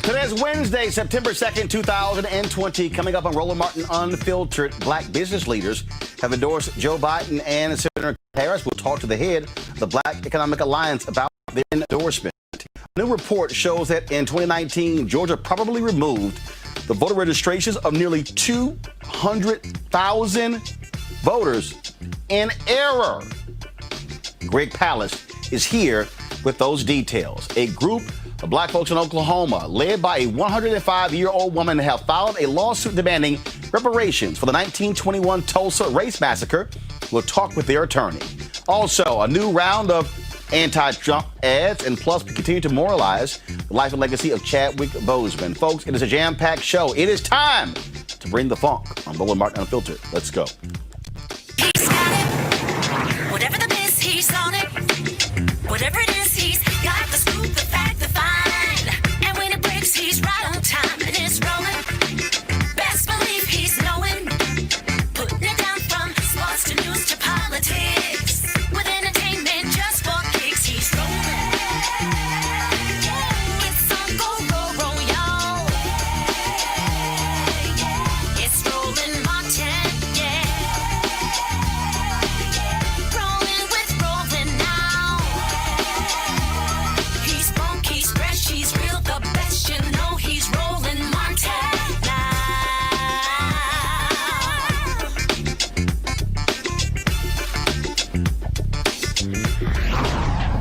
Today's Wednesday, September 2nd, 2020. Coming up on Roland Martin Unfiltered, black business leaders have endorsed Joe Biden and Senator Harris. We'll talk to the head of the Black Economic Alliance about their endorsement. A new report shows that in 2019, Georgia probably removed the voter registrations of nearly 200,000 voters in error. Greg Palast is here with those details. A group of black folks in Oklahoma, led by a 105-year-old woman, have filed a lawsuit demanding reparations for the 1921 Tulsa race massacre. We'll talk with their attorney. Also, a new round of anti-Trump ads, and plus we continue to memorialize the life and legacy of Chadwick Boseman. Folks, it is a jam-packed show. It is time to bring the funk on Roland Martin Unfiltered. Let's go. He's got it. Whatever the biz, he's on it. Whatever it is, he's got the scoop, the fact, the find. And when it breaks, he's right on time and it's rolling. Best believe he's knowing. Putting it down from sports to news to politics. With entertainment just for kicks, he's rolling. It's on go, y'all. It's Roland Martin, yeah. Rolling with Roland now. He's funk, he's fresh, he's real, the best, you know he's Roland Martin now.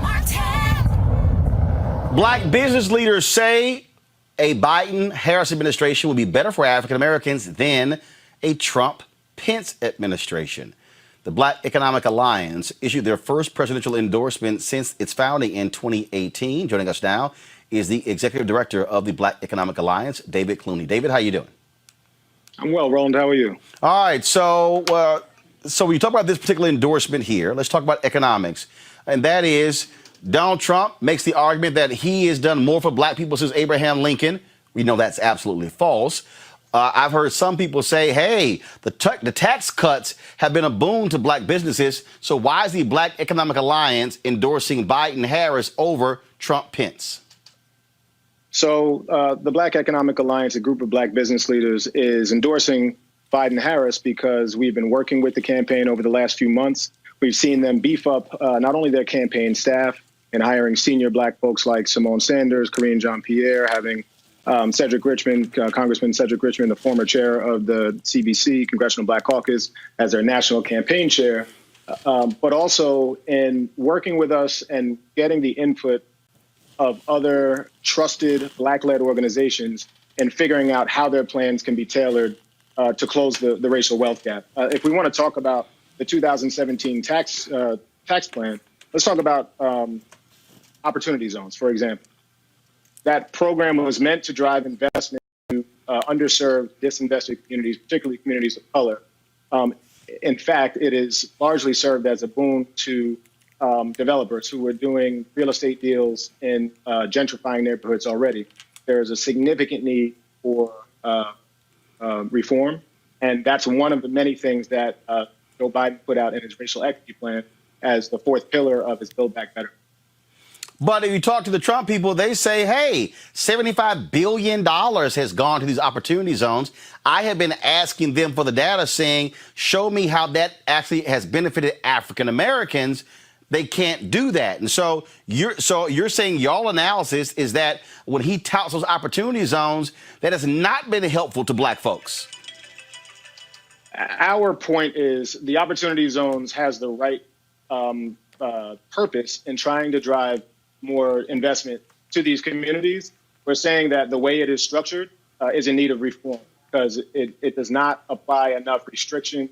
Martin. Black business leaders say a Biden-Harris administration would be better for African Americans than a Trump-Pence administration. The Black Economic Alliance issued their first presidential endorsement since its founding in 2018. Joining us now is the executive director of the Black Economic Alliance, David Clooney. David, how you doing? I'm well, Roland. How are you? All right, so we talk about this particular endorsement here. Let's talk about economics, and that is Donald Trump makes the argument that he has done more for black people since Abraham Lincoln. We know that's absolutely false. I've heard some people say, hey, the tax cuts have been a boon to black businesses. So why is the Black Economic Alliance endorsing Biden-Harris over Trump-Pence? So the Black Economic Alliance, a group of black business leaders, is endorsing Biden-Harris because we've been working with the campaign over the last few months. We've seen them beef up not only their campaign staff and hiring senior black folks like Simone Sanders, Karine Jean-Pierre, having Cedric Richmond, Congressman Cedric Richmond, the former chair of the CBC, Congressional Black Caucus, as their national campaign chair, but also in working with us and getting the input of other trusted black-led organizations and figuring out how their plans can be tailored to close the racial wealth gap. If we want to talk about the 2017 tax plan, let's talk about opportunity zones, for example. That program was meant to drive investment to underserved, disinvested communities, particularly communities of color. In fact, it is largely served as a boon to developers who were doing real estate deals in gentrifying neighborhoods already. There is a significant need for reform, and that's one of the many things that Joe Biden put out in his racial equity plan as the fourth pillar of his Build Back Better. But if you talk to the Trump people, they say, hey, $75 billion has gone to these opportunity zones. I have been asking them for the data saying, show me how that actually has benefited African Americans. They can't do that. And so you're saying y'all analysis is that when he touts those opportunity zones, that has not been helpful to black folks. Our point is the opportunity zones has the right purpose in trying to drive more investment to these communities. We're saying that the way it is structured is in need of reform because it does not apply enough restriction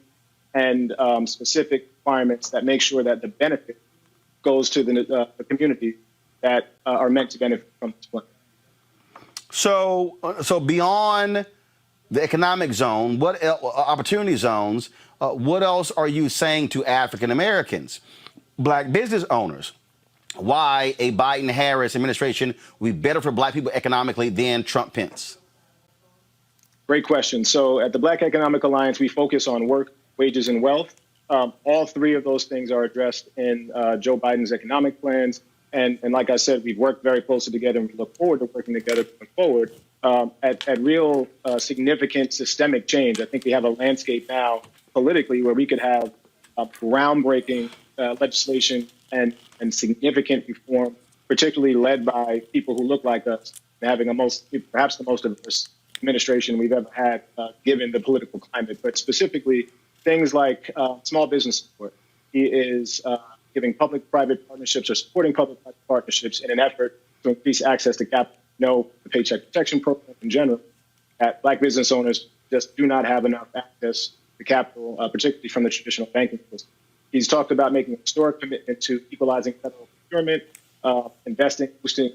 and specific requirements that make sure that the benefit goes to the community that are meant to benefit from this plan. So beyond the economic zone, what opportunity zones, what else are you saying to African Americans, black business owners? Why a Biden-Harris administration would be better for black people economically than Trump-Pence? Great question. So at the Black Economic Alliance, we focus on work, wages, and wealth. All three of those things are addressed in Joe Biden's economic plans. And like I said, we've worked very closely together and we look forward to working together going forward. at real significant systemic change. I think we have a landscape now politically where we could have groundbreaking legislation and significant reform, particularly led by people who look like us, having perhaps the most diverse administration we've ever had, given the political climate. But specifically, things like small business support. He is giving public-private partnerships or supporting public-private partnerships in an effort to increase access to capital. The Paycheck Protection Program in general, that Black business owners just do not have enough access to capital, particularly from the traditional banking system. He's talked about making a historic commitment to equalizing federal procurement, investing and boosting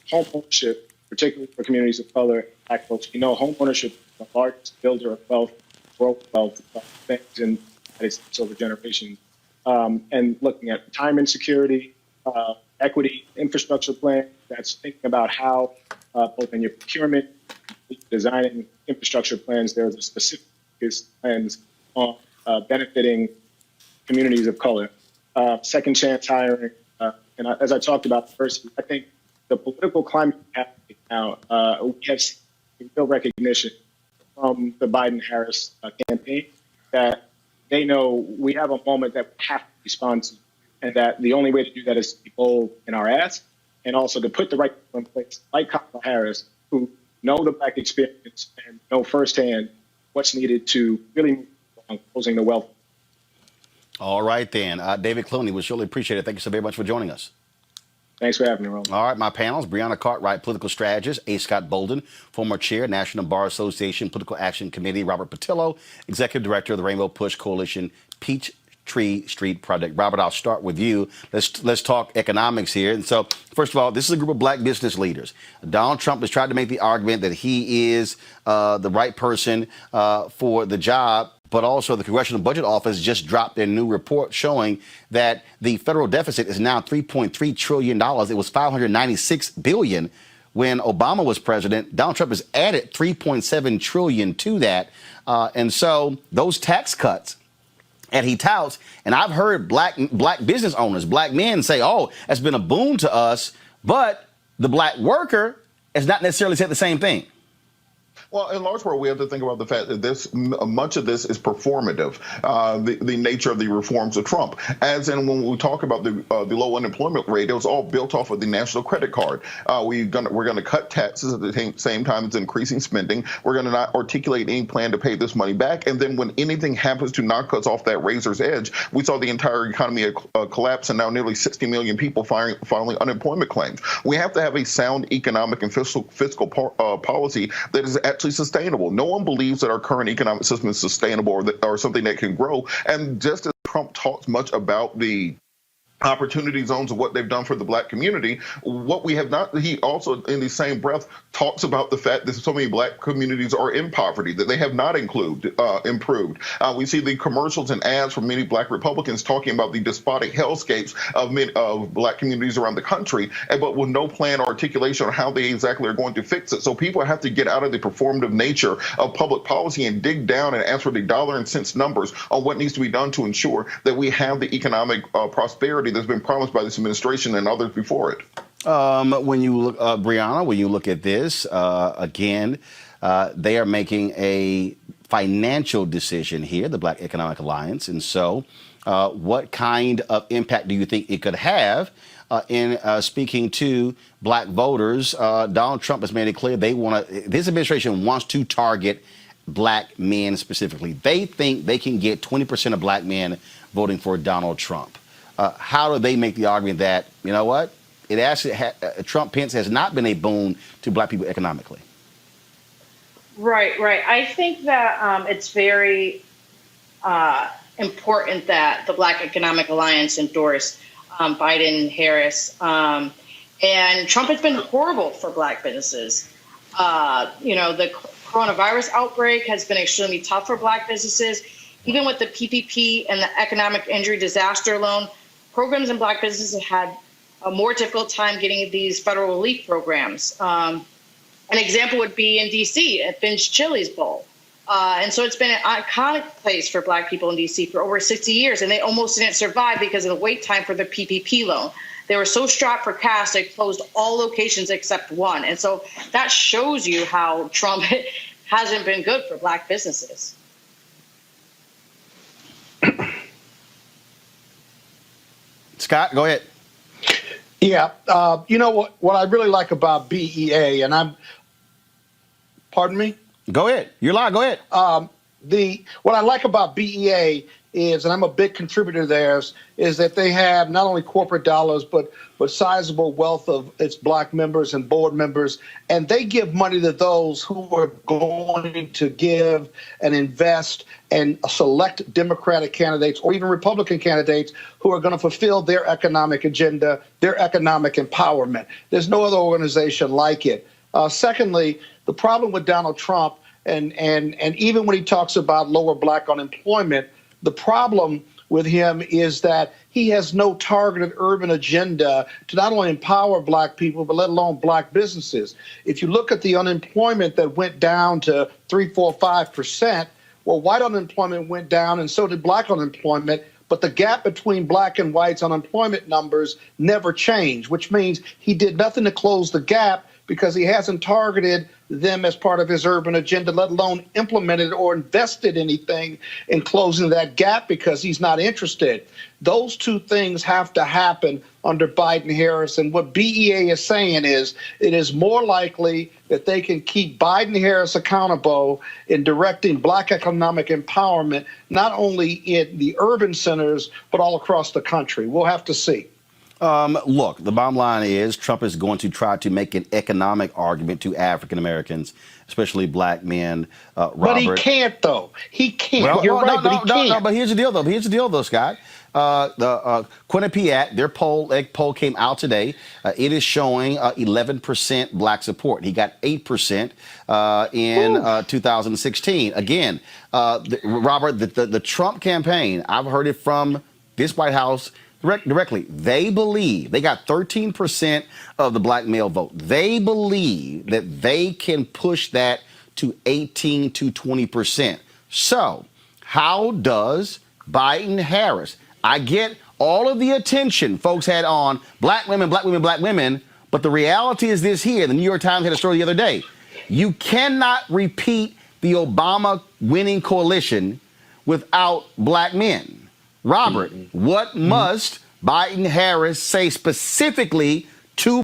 home ownership, particularly for communities of color and Black folks. Home ownership is the largest builder of wealth, growth wealth, things in the United States over generations. And looking at retirement security, equity, infrastructure plan, that's thinking about how, both in your procurement, designing infrastructure plans, there's a specific plans on benefiting communities of color. Second chance hiring, and as I talked about first, I think the political climate we have now, we have real recognition from the Biden-Harris campaign that they know we have a moment that we have to respond to, and that the only way to do that is to be bold in our ask, and also to put the right people in place, like Kamala Harris, who know the Black experience and know firsthand what's needed to really move on closing the wealth. All right, then. David Clooney, we surely appreciate it. Thank you so very much for joining us. Thanks for having me, Roland. All right, my panels, Breonna Cartwright, political strategist, A. Scott Bolden, former chair, National Bar Association Political Action Committee, Robert Patillo, executive director of the Rainbow Push Coalition, Peachtree Street Project. Robert, I'll start with you. Let's talk economics here. And so, first of all, this is a group of Black business leaders. Donald Trump has tried to make the argument that he is the right person for the job. But also the Congressional Budget Office just dropped their new report showing that the federal deficit is now $3.3 trillion. It was $596 billion when Obama was president. Donald Trump has added $3.7 trillion to that. And so those tax cuts that he touts, and I've heard black business owners, Black men say, oh, that's been a boon to us. But the Black worker has not necessarily said the same thing. Well, in large part, we have to think about the fact that much of this is performative, the nature of the reforms of Trump. As in, when we talk about the low unemployment rate, it was all built off of the national credit card. We're going to cut taxes at the same time as increasing spending. We're going to not articulate any plan to pay this money back. And then when anything happens to knock us off that razor's edge, we saw the entire economy collapse, and now nearly 60 million people filing unemployment claims. We have to have a sound economic and fiscal policy that is actually sustainable. No one believes that our current economic system is sustainable or something that can grow. And just as Trump talks much about the opportunity zones of what they've done for the Black community, what we have not, he also in the same breath talks about the fact that so many Black communities are in poverty, that they have not improved. We see the commercials and ads from many Black Republicans talking about the despotic hellscapes of Black communities around the country, but with no plan or articulation on how they exactly are going to fix it. So people have to get out of the performative nature of public policy and dig down and ask for the dollar and cents numbers on what needs to be done to ensure that we have the economic prosperity that's been promised by this administration and others before it. When you look, Breonna, when you look at this, again, they are making a financial decision here, the Black Economic Alliance. And so what kind of impact do you think it could have in speaking to Black voters? Donald Trump has made it clear this administration wants to target Black men specifically. They think they can get 20% of Black men voting for Donald Trump. How do they make the argument that, you know what, it actually Trump-Pence has not been a boon to Black people economically? Right. I think that it's very important that the Black Economic Alliance endorsed Biden-Harris. And Trump has been horrible for Black businesses. The coronavirus outbreak has been extremely tough for Black businesses. Even with the PPP and the economic injury disaster loan, programs in Black businesses have had a more difficult time getting these federal relief programs. An example would be in D.C. at Finch Chili's Bowl. And so it's been an iconic place for Black people in D.C. for over 60 years, and they almost didn't survive because of the wait time for the PPP loan. They were so strapped for cash, they closed all locations except one. And so that shows you how Trump hasn't been good for Black businesses. Scott, go ahead. Yeah, you know what I really like about BEA, and pardon me? Go ahead. You're live. Go ahead. What I like about BEA is, and I'm a big contributor to theirs, is that they have not only corporate dollars, but sizable wealth of its Black members and board members, and they give money to those who are going to give and invest and select Democratic candidates or even Republican candidates who are going to fulfill their economic agenda, their economic empowerment. There's no other organization like it. Secondly, the problem with Donald Trump, and even when he talks about lower Black unemployment, the problem with him is that he has no targeted urban agenda to not only empower Black people, but let alone Black businesses. If you look at the unemployment that went down to 3, 4, 5%, well, white unemployment went down and so did Black unemployment, but the gap between Black and whites unemployment numbers never changed, which means he did nothing to close the gap because he hasn't targeted them as part of his urban agenda, let alone implemented or invested anything in closing that gap because he's not interested. Those two things have to happen under Biden-Harris. And what BEA is saying is it is more likely that they can keep Biden-Harris accountable in directing Black economic empowerment, not only in the urban centers, but all across the country. We'll have to see. Look, the bottom line is Trump is going to try to make an economic argument to African Americans, especially Black men. Robert. But he can't, though. He can't. Well, You're right, but he can't. No, but here's the deal, though. Scott. The Quinnipiac, their egg poll came out today. It is showing 11% Black support. He got 8% in 2016. Again, Robert, the Trump campaign, I've heard it from this White House directly. They believe they got 13% of the Black male vote. They believe that they can push that to 18 to 20%. So how does Biden-Harris? I get all of the attention folks had on Black women, but the reality is this here. The New York Times had a story the other day. You cannot repeat the Obama winning coalition without Black men. Robert, what must Biden-Harris say specifically to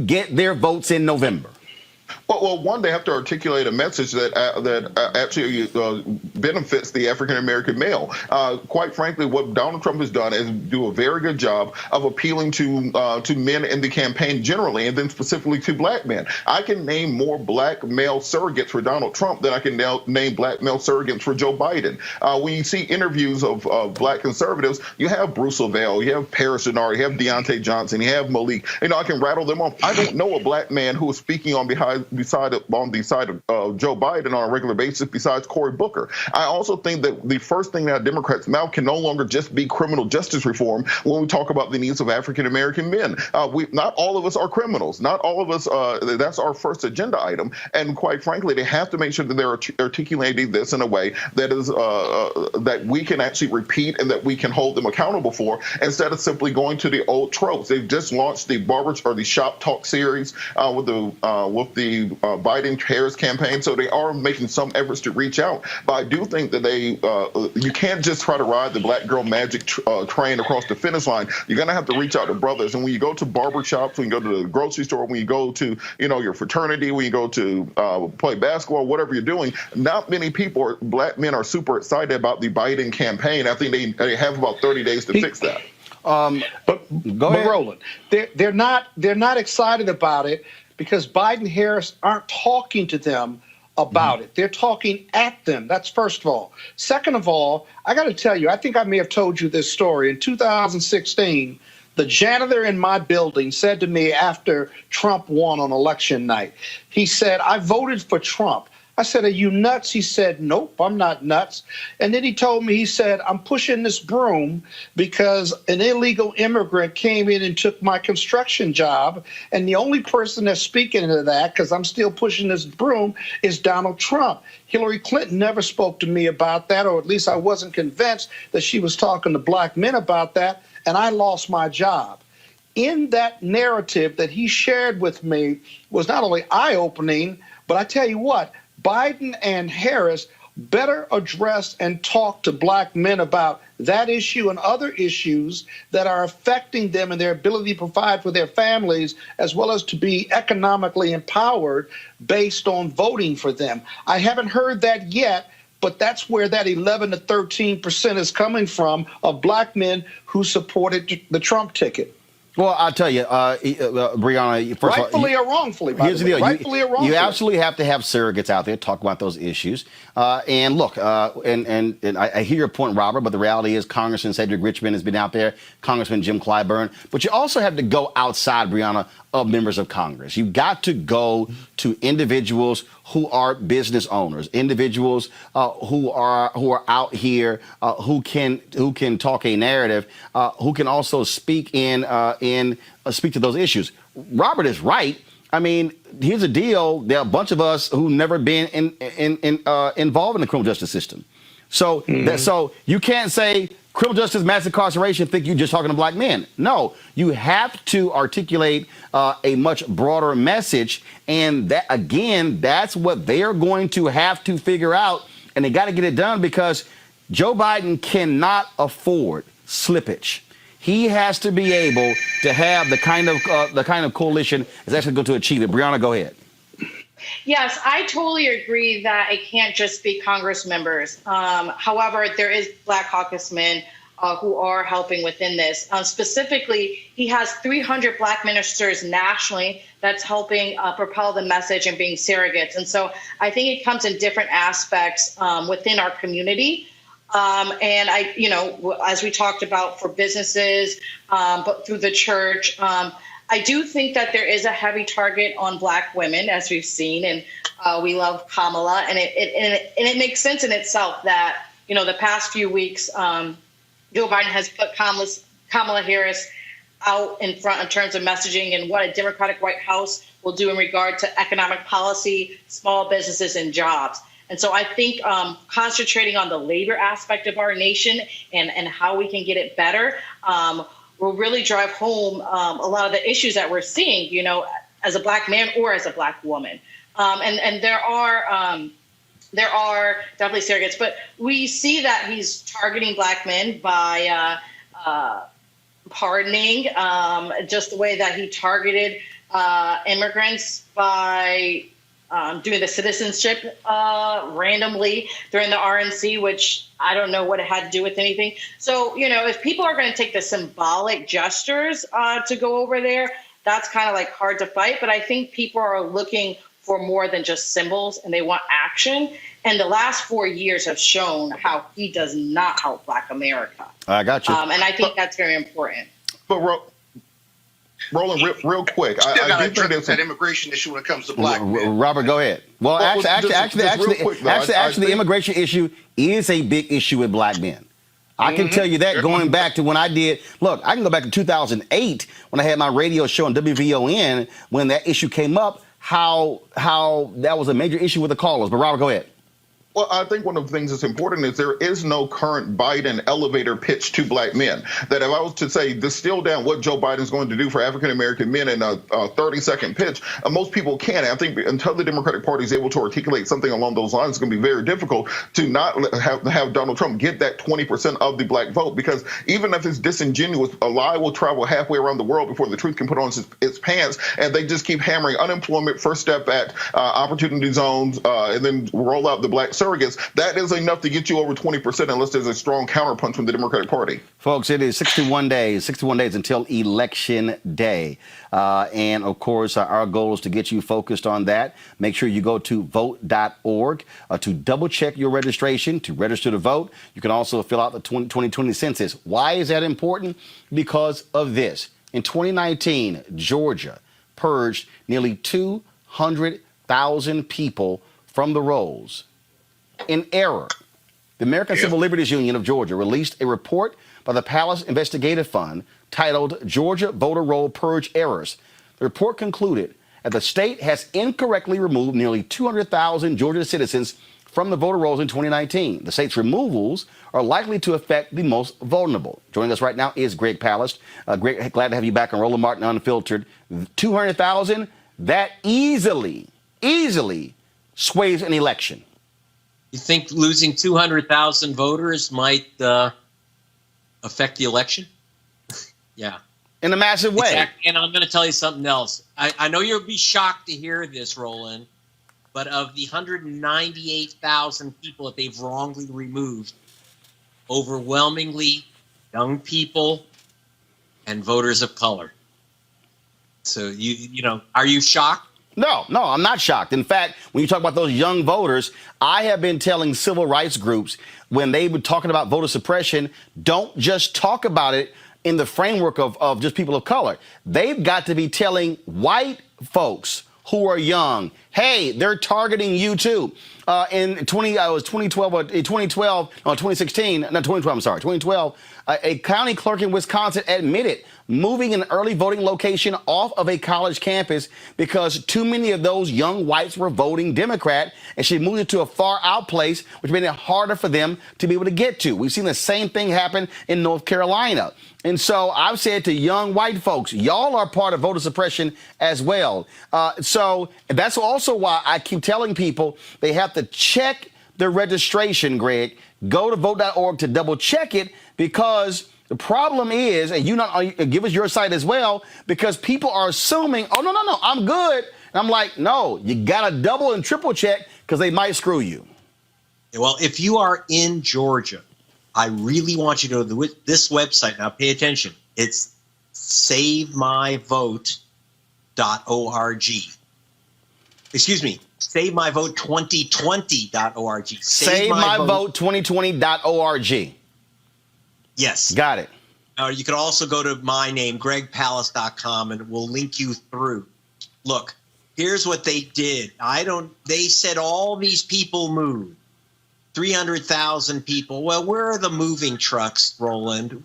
get their votes in November? Well, one, they have to articulate a message that actually benefits the African-American male. Quite frankly, what Donald Trump has done is do a very good job of appealing to men in the campaign generally, and then specifically to Black men. I can name more Black male surrogates for Donald Trump than I can now name Black male surrogates for Joe Biden. When you see interviews of Black conservatives, you have Bruce Lavelle, you have Paris Denard, you have Deontay Johnson, you have Malik. I can rattle them off. I don't know a Black man who is speaking on the side of Joe Biden on a regular basis besides Cory Booker. I also think that the first thing that Democrats' mouth can no longer just be criminal justice reform when we talk about the needs of African-American men. Not all of us are criminals. Not all of us, that's our first agenda item. And quite frankly, they have to make sure that they're articulating this in a way that is that we can actually repeat and that we can hold them accountable for, instead of simply going to the old tropes. They've just launched the the Shop Talk series with the Biden-Harris campaign, so they are making some efforts to reach out. But I do think that you can't just try to ride the Black girl magic train across the finish line. You're going to have to reach out to brothers. And when you go to barber shops, when you go to the grocery store, when you go to your fraternity, when you go to play basketball, whatever you're doing, not many people, Black men, are super excited about the Biden campaign. I think they have about 30 days to fix that. But Roland, they're not excited about it because Biden-Harris aren't talking to them about it. They're talking at them. That's first of all. Second of all, I got to tell you, I think I may have told you this story. In 2016, the janitor in my building said to me after Trump won on election night, he said, "I voted for Trump." I said, are you nuts? He said, nope, I'm not nuts. And then he told me, he said, I'm pushing this broom because an illegal immigrant came in and took my construction job. And the only person that's speaking to that, because I'm still pushing this broom, is Donald Trump. Hillary Clinton never spoke to me about that, or at least I wasn't convinced that she was talking to black men about that, and I lost my job. In that narrative that he shared with me was not only eye-opening, but I tell you what, Biden and Harris better address and talk to black men about that issue and other issues that are affecting them and their ability to provide for their families, as well as to be economically empowered based on voting for them. I haven't heard that yet, but that's where that 11 to 13% is coming from of black men who supported the Trump ticket. Well, I'll tell you, Breonna, first rightfully of all, or wrongfully, by here's the the way. deal. Rightfully or wrongfully. You absolutely have to have surrogates out there talk about those issues. And look, and I hear your point, Robert, but the reality is Congressman Cedric Richmond has been out there, Congressman Jim Clyburn. But you also have to go outside, Breonna, of members of Congress. You've got to go to individuals who are business owners, individuals who are out here, who can talk a narrative, who can also speak speak to those issues. Robert is right. I mean, here's the deal: there are a bunch of us who've never been involved in the criminal justice system. So so you can't say criminal justice, mass incarceration, think you're just talking to black men. No, you have to articulate a much broader message. And that, again, that's what they're going to have to figure out. And they got to get it done because Joe Biden cannot afford slippage. He has to be able to have the kind of coalition that's actually going to achieve it. Breonna, go ahead. Yes, I totally agree that it can't just be Congress members. However, there is Black caucus men who are helping within this. Specifically, he has 300 Black ministers nationally that's helping propel the message and being surrogates. And so I think it comes in different aspects within our community. And as we talked about for businesses, but through the church, I do think that there is a heavy target on Black women, as we've seen, and we love Kamala, and it makes sense in itself that the past few weeks, Joe Biden has put Kamala Harris out in front in terms of messaging and what a Democratic White House will do in regard to economic policy, small businesses, and jobs. And so I think concentrating on the labor aspect of our nation and how we can get it better will really drive home a lot of the issues that we're seeing, as a Black man or as a Black woman. And there are definitely surrogates, but we see that he's targeting Black men by pardoning, just the way that he targeted immigrants by doing the citizenship randomly during the RNC, which I don't know what it had to do with anything. So, if people are going to take the symbolic gestures to go over there, that's kind of like hard to fight. But I think people are looking for more than just symbols and they want action. And the last 4 years have shown how he does not help Black America. I got you. And I think that's very important. But Roland, real quick, Still got to I do think address that immigration issue when it comes to Black men. Robert, go ahead. Well, actually, the immigration issue is a big issue with Black men. I can tell you that going back to when I did. Look, I can go back to 2008 when I had my radio show on WVON when that issue came up. How that was a major issue with the callers. But Robert, go ahead. Well, I think one of the things that's important is there is no current Biden elevator pitch to Black men. That if I was to say distill down what Joe Biden's going to do for African-American men in a 30-second pitch, most people can't. I think until the Democratic Party is able to articulate something along those lines, it's going to be very difficult to not have Donald Trump get that 20% of the Black vote. Because even if it's disingenuous, a lie will travel halfway around the world before the truth can put on its pants. And they just keep hammering unemployment, first step at opportunity zones, and then roll out the Black surrogates. That is enough to get you over 20% unless there's a strong counterpunch from the Democratic Party. Folks, it is 61 days until Election Day. And, of course, our goal is to get you focused on that. Make sure you go to vote.org to double-check your registration, to register to vote. You can also fill out the 2020 census. Why is that important? Because of this. In 2019, Georgia purged nearly 200,000 people from the rolls in error. The American Civil Liberties Union of Georgia released a report by the Palace Investigative Fund titled Georgia Voter Roll Purge Errors. The report concluded that the state has incorrectly removed nearly 200,000 Georgia citizens from the voter rolls in 2019. The state's removals are likely to affect the most vulnerable. Joining us right now is Greg Palast. Greg, glad to have you back on Roland Martin Unfiltered. 200,000, that easily sways an election. You think losing 200,000 voters might affect the election? Yeah. In a massive way. Exactly. And I'm going to tell you something else. I know you'll be shocked to hear this, Roland, but of the 198,000 people that they've wrongly removed, overwhelmingly young people and voters of color. So, you know, are you shocked? No, I'm not shocked. In fact, when you talk about those young voters, I have been telling civil rights groups when they've been talking about voter suppression, don't just talk about it in the framework of just people of color. They've got to be telling white folks who are young, hey, they're targeting you too. In 2012, a county clerk in Wisconsin admitted moving an early voting location off of a college campus because too many of those young whites were voting Democrat, and she moved it to a far out place, which made it harder for them to be able to get to. We've seen the same thing happen in North Carolina. And so I've said to young white folks, y'all are part of voter suppression as well. So that's also why I keep telling people they have to check their registration, Greg. Go to vote.org to double check it, because the problem is, and give us your site as well, because people are assuming, oh, no, I'm good. And I'm like, no, you got to double and triple check because they might screw you. Well, if you are in Georgia, I really want you to go to this website. Now, pay attention. It's savemyvote.org. Excuse me, savemyvote2020.org. Savemyvote2020.org. Yes. Got it. Or you can also go to my name, gregpalast.com, and we'll link you through. Look, here's what they did. They said all these people moved. 300,000 people. Well, where are the moving trucks, Roland?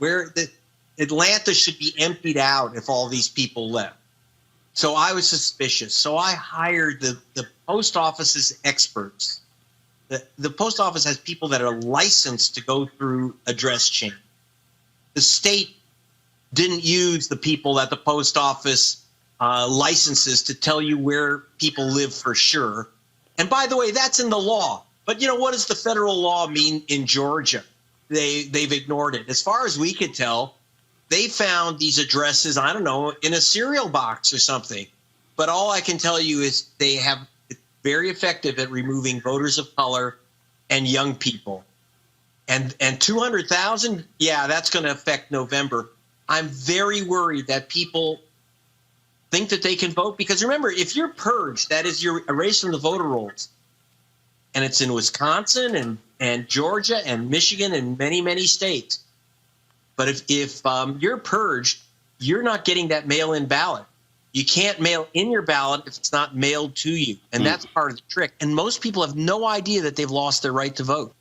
Atlanta should be emptied out if all these people left. So I was suspicious. So I hired the post office's experts. The post office has people that are licensed to go through address change. The state didn't use the people that the post office licenses to tell you where people live for sure. And by the way, that's in the law. But, you know, what does the federal law mean in Georgia? They've ignored it. As far as we could tell, they found these addresses, I don't know, in a cereal box or something. But all I can tell you is they have very effective at removing voters of color and young people. And 200,000, yeah, that's going to affect November. I'm very worried that people think that they can vote. Because remember, if you're purged, that is, you're erased from the voter rolls, and it's in Wisconsin and Georgia and Michigan and many, many states. But if you're purged, you're not getting that mail-in ballot. You can't mail in your ballot if it's not mailed to you. And that's part of the trick. And most people have no idea that they've lost their right to vote.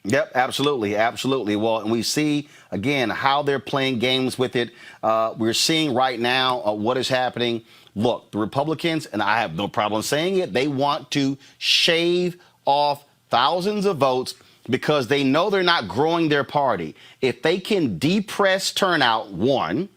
Yep, absolutely. Well, and we see, again, how they're playing games with it. We're seeing right now what is happening. Look, the Republicans, and I have no problem saying it, they want to shave off thousands of votes because they know they're not growing their party. If they can depress turnout, 1,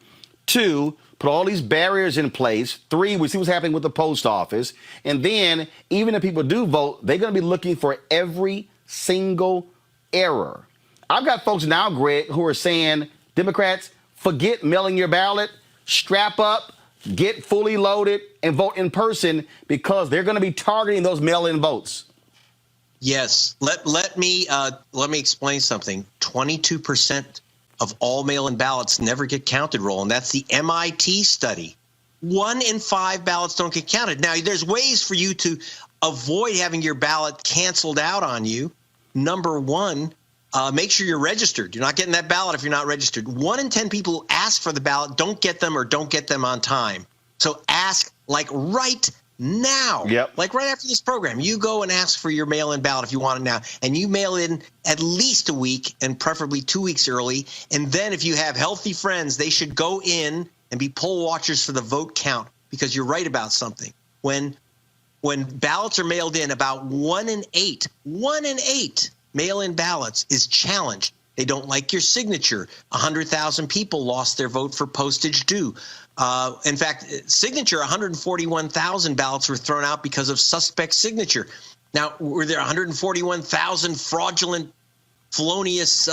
2, put all these barriers in place, 3, we see what's happening with the post office, and then even if people do vote, they're going to be looking for every single error. I've got folks now, Greg, who are saying, Democrats, forget mailing your ballot, strap up, get fully loaded, and vote in person, because they're going to be targeting those mail-in votes. Yes. Let me explain something. 22% of all mail-in ballots never get counted, Roland. That's the MIT study. 1 in 5 ballots don't get counted. Now, there's ways for you to avoid having your ballot canceled out on you. Number 1, make sure you're registered. You're not getting that ballot if you're not registered. 1 in 10 people who ask for the ballot don't get them or don't get them on time. So ask, like, right now. Yep. Like right after this program, you go and ask for your mail-in ballot if you want it now, and you mail in at least a week and preferably 2 weeks early. And then if you have healthy friends, they should go in and be poll watchers for the vote count, because you're right about something. When ballots are mailed in, about 1 in 8 mail-in ballots is challenged. They don't like your signature. 100,000 people lost their vote for postage due. In fact, signature, 141,000 ballots were thrown out because of suspect signature. Now, were there 141,000 fraudulent, felonious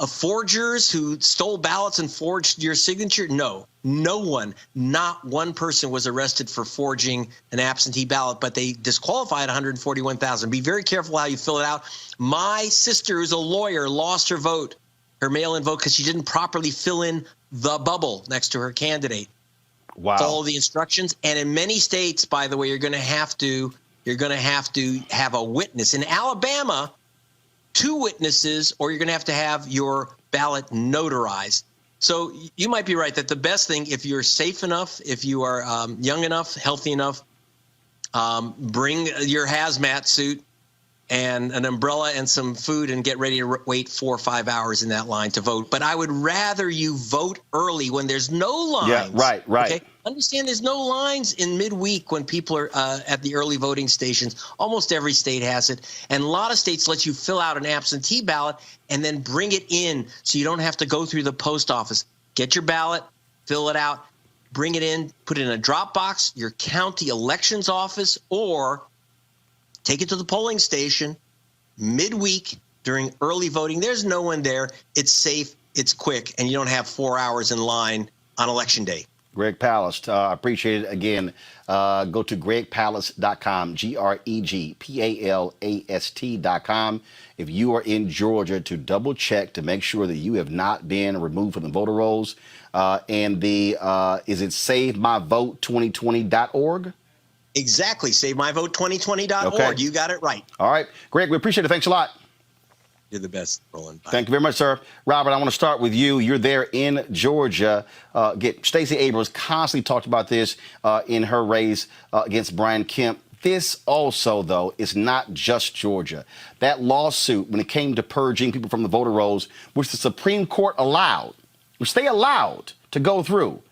forgers who stole ballots and forged your signature? No. No one, not one person was arrested for forging an absentee ballot, but they disqualified 141,000. Be very careful how you fill it out. My sister, who's a lawyer, lost her vote, her mail-in vote, because she didn't properly fill in the bubble next to her candidate. Wow. Follow the instructions. And in many states, by the way, you're going to have to have a witness. In Alabama, 2 witnesses, or you're going to have your ballot notarized. So you might be right that the best thing, if you're safe enough, if you are young enough, healthy enough, bring your hazmat suit and an umbrella and some food and get ready to wait 4 or 5 hours in that line to vote. But I would rather you vote early when there's no lines. Yeah, right. Okay? Understand there's no lines in midweek when people are at the early voting stations. Almost every state has it. And a lot of states let you fill out an absentee ballot and then bring it in so you don't have to go through the post office. Get your ballot, fill it out, bring it in, put it in a drop box, your county elections office, or take it to the polling station midweek during early voting. There's no one there. It's safe, it's quick, and you don't have 4 hours in line on Election Day. Greg Palast, I appreciate it. Again, go to gregpalast.com, GREGPALAST.com. If you are in Georgia, to double check to make sure that you have not been removed from the voter rolls. And is it SaveMyVote2020.org? Exactly. SaveMyVote2020.org. Okay. You got it right. All right. Greg, we appreciate it. Thanks a lot. You're the best, Roland. Bye. Thank you very much, sir. Robert, I want to start with you. You're there in Georgia. Stacey Abrams constantly talked about this in her race against Brian Kemp. This also, though, is not just Georgia. That lawsuit, when it came to purging people from the voter rolls, which the Supreme Court allowed, which they allowed to go through,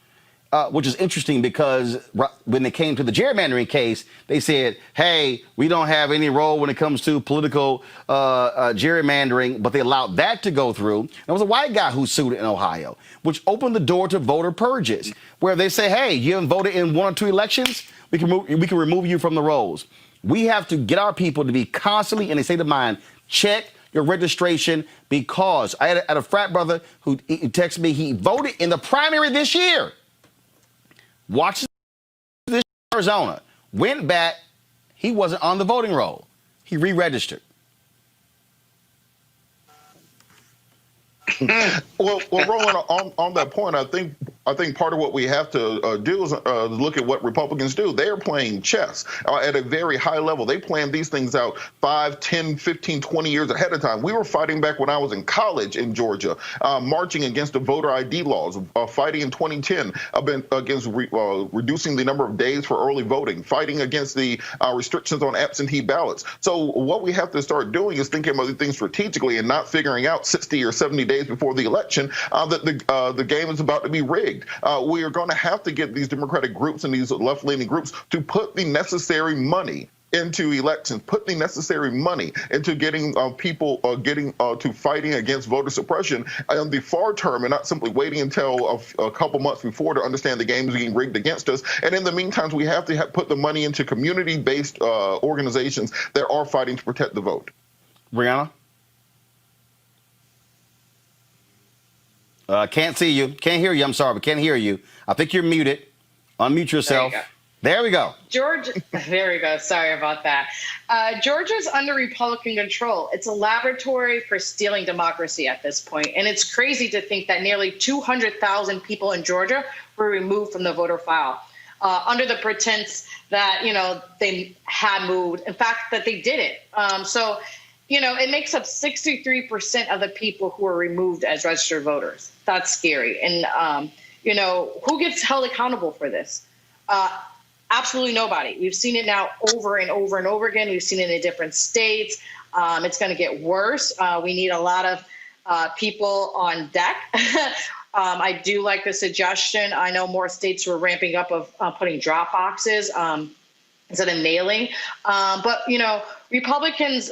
which is interesting because when it came to the gerrymandering case, they said, hey, we don't have any role when it comes to political gerrymandering, but they allowed that to go through. There was a white guy who sued in Ohio, which opened the door to voter purges, where they say, hey, you haven't voted in 1 or 2 elections, we can remove you from the rolls. We have to get our people to be constantly in a state of mind, check your registration, because I had a frat brother who texted me, he voted in the primary this year. Watched this in Arizona, went back, he wasn't on the voting roll. He re-registered. Well, Roland, on that point, I think part of what we have to do is look at what Republicans do. They are playing chess at a very high level. They plan these things out 5, 10, 15, 20 years ahead of time. We were fighting back when I was in college in Georgia, marching against the voter ID laws, fighting in 2010 against reducing the number of days for early voting, fighting against the restrictions on absentee ballots. So what we have to start doing is thinking about these things strategically and not figuring out 60 or 70 days before the election that the game is about to be rigged. We are going to have to get these Democratic groups and these left-leaning groups to put the necessary money into elections, put the necessary money into getting people to fighting against voter suppression on the far term, and not simply waiting until a couple months before to understand the game is being rigged against us. And in the meantime, we have to put the money into community-based organizations that are fighting to protect the vote. Brianna? Can't see you. Can't hear you. I'm sorry, but can't hear you. I think you're muted. Unmute yourself. There we go. Georgia, there we go. Sorry about that. Georgia's under Republican control. It's a laboratory for stealing democracy at this point. And it's crazy to think that nearly 200,000 people in Georgia were removed from the voter file under the pretense that, they had moved. In fact, that they did it. It makes up 63% of the people who are removed as registered voters. That's scary. And, who gets held accountable for this? Absolutely nobody. We've seen it now over and over and over again. We've seen it in different states. It's going to get worse. We need a lot of people on deck. I do like the suggestion. I know more states were ramping up of putting drop boxes instead of mailing. But, Republicans,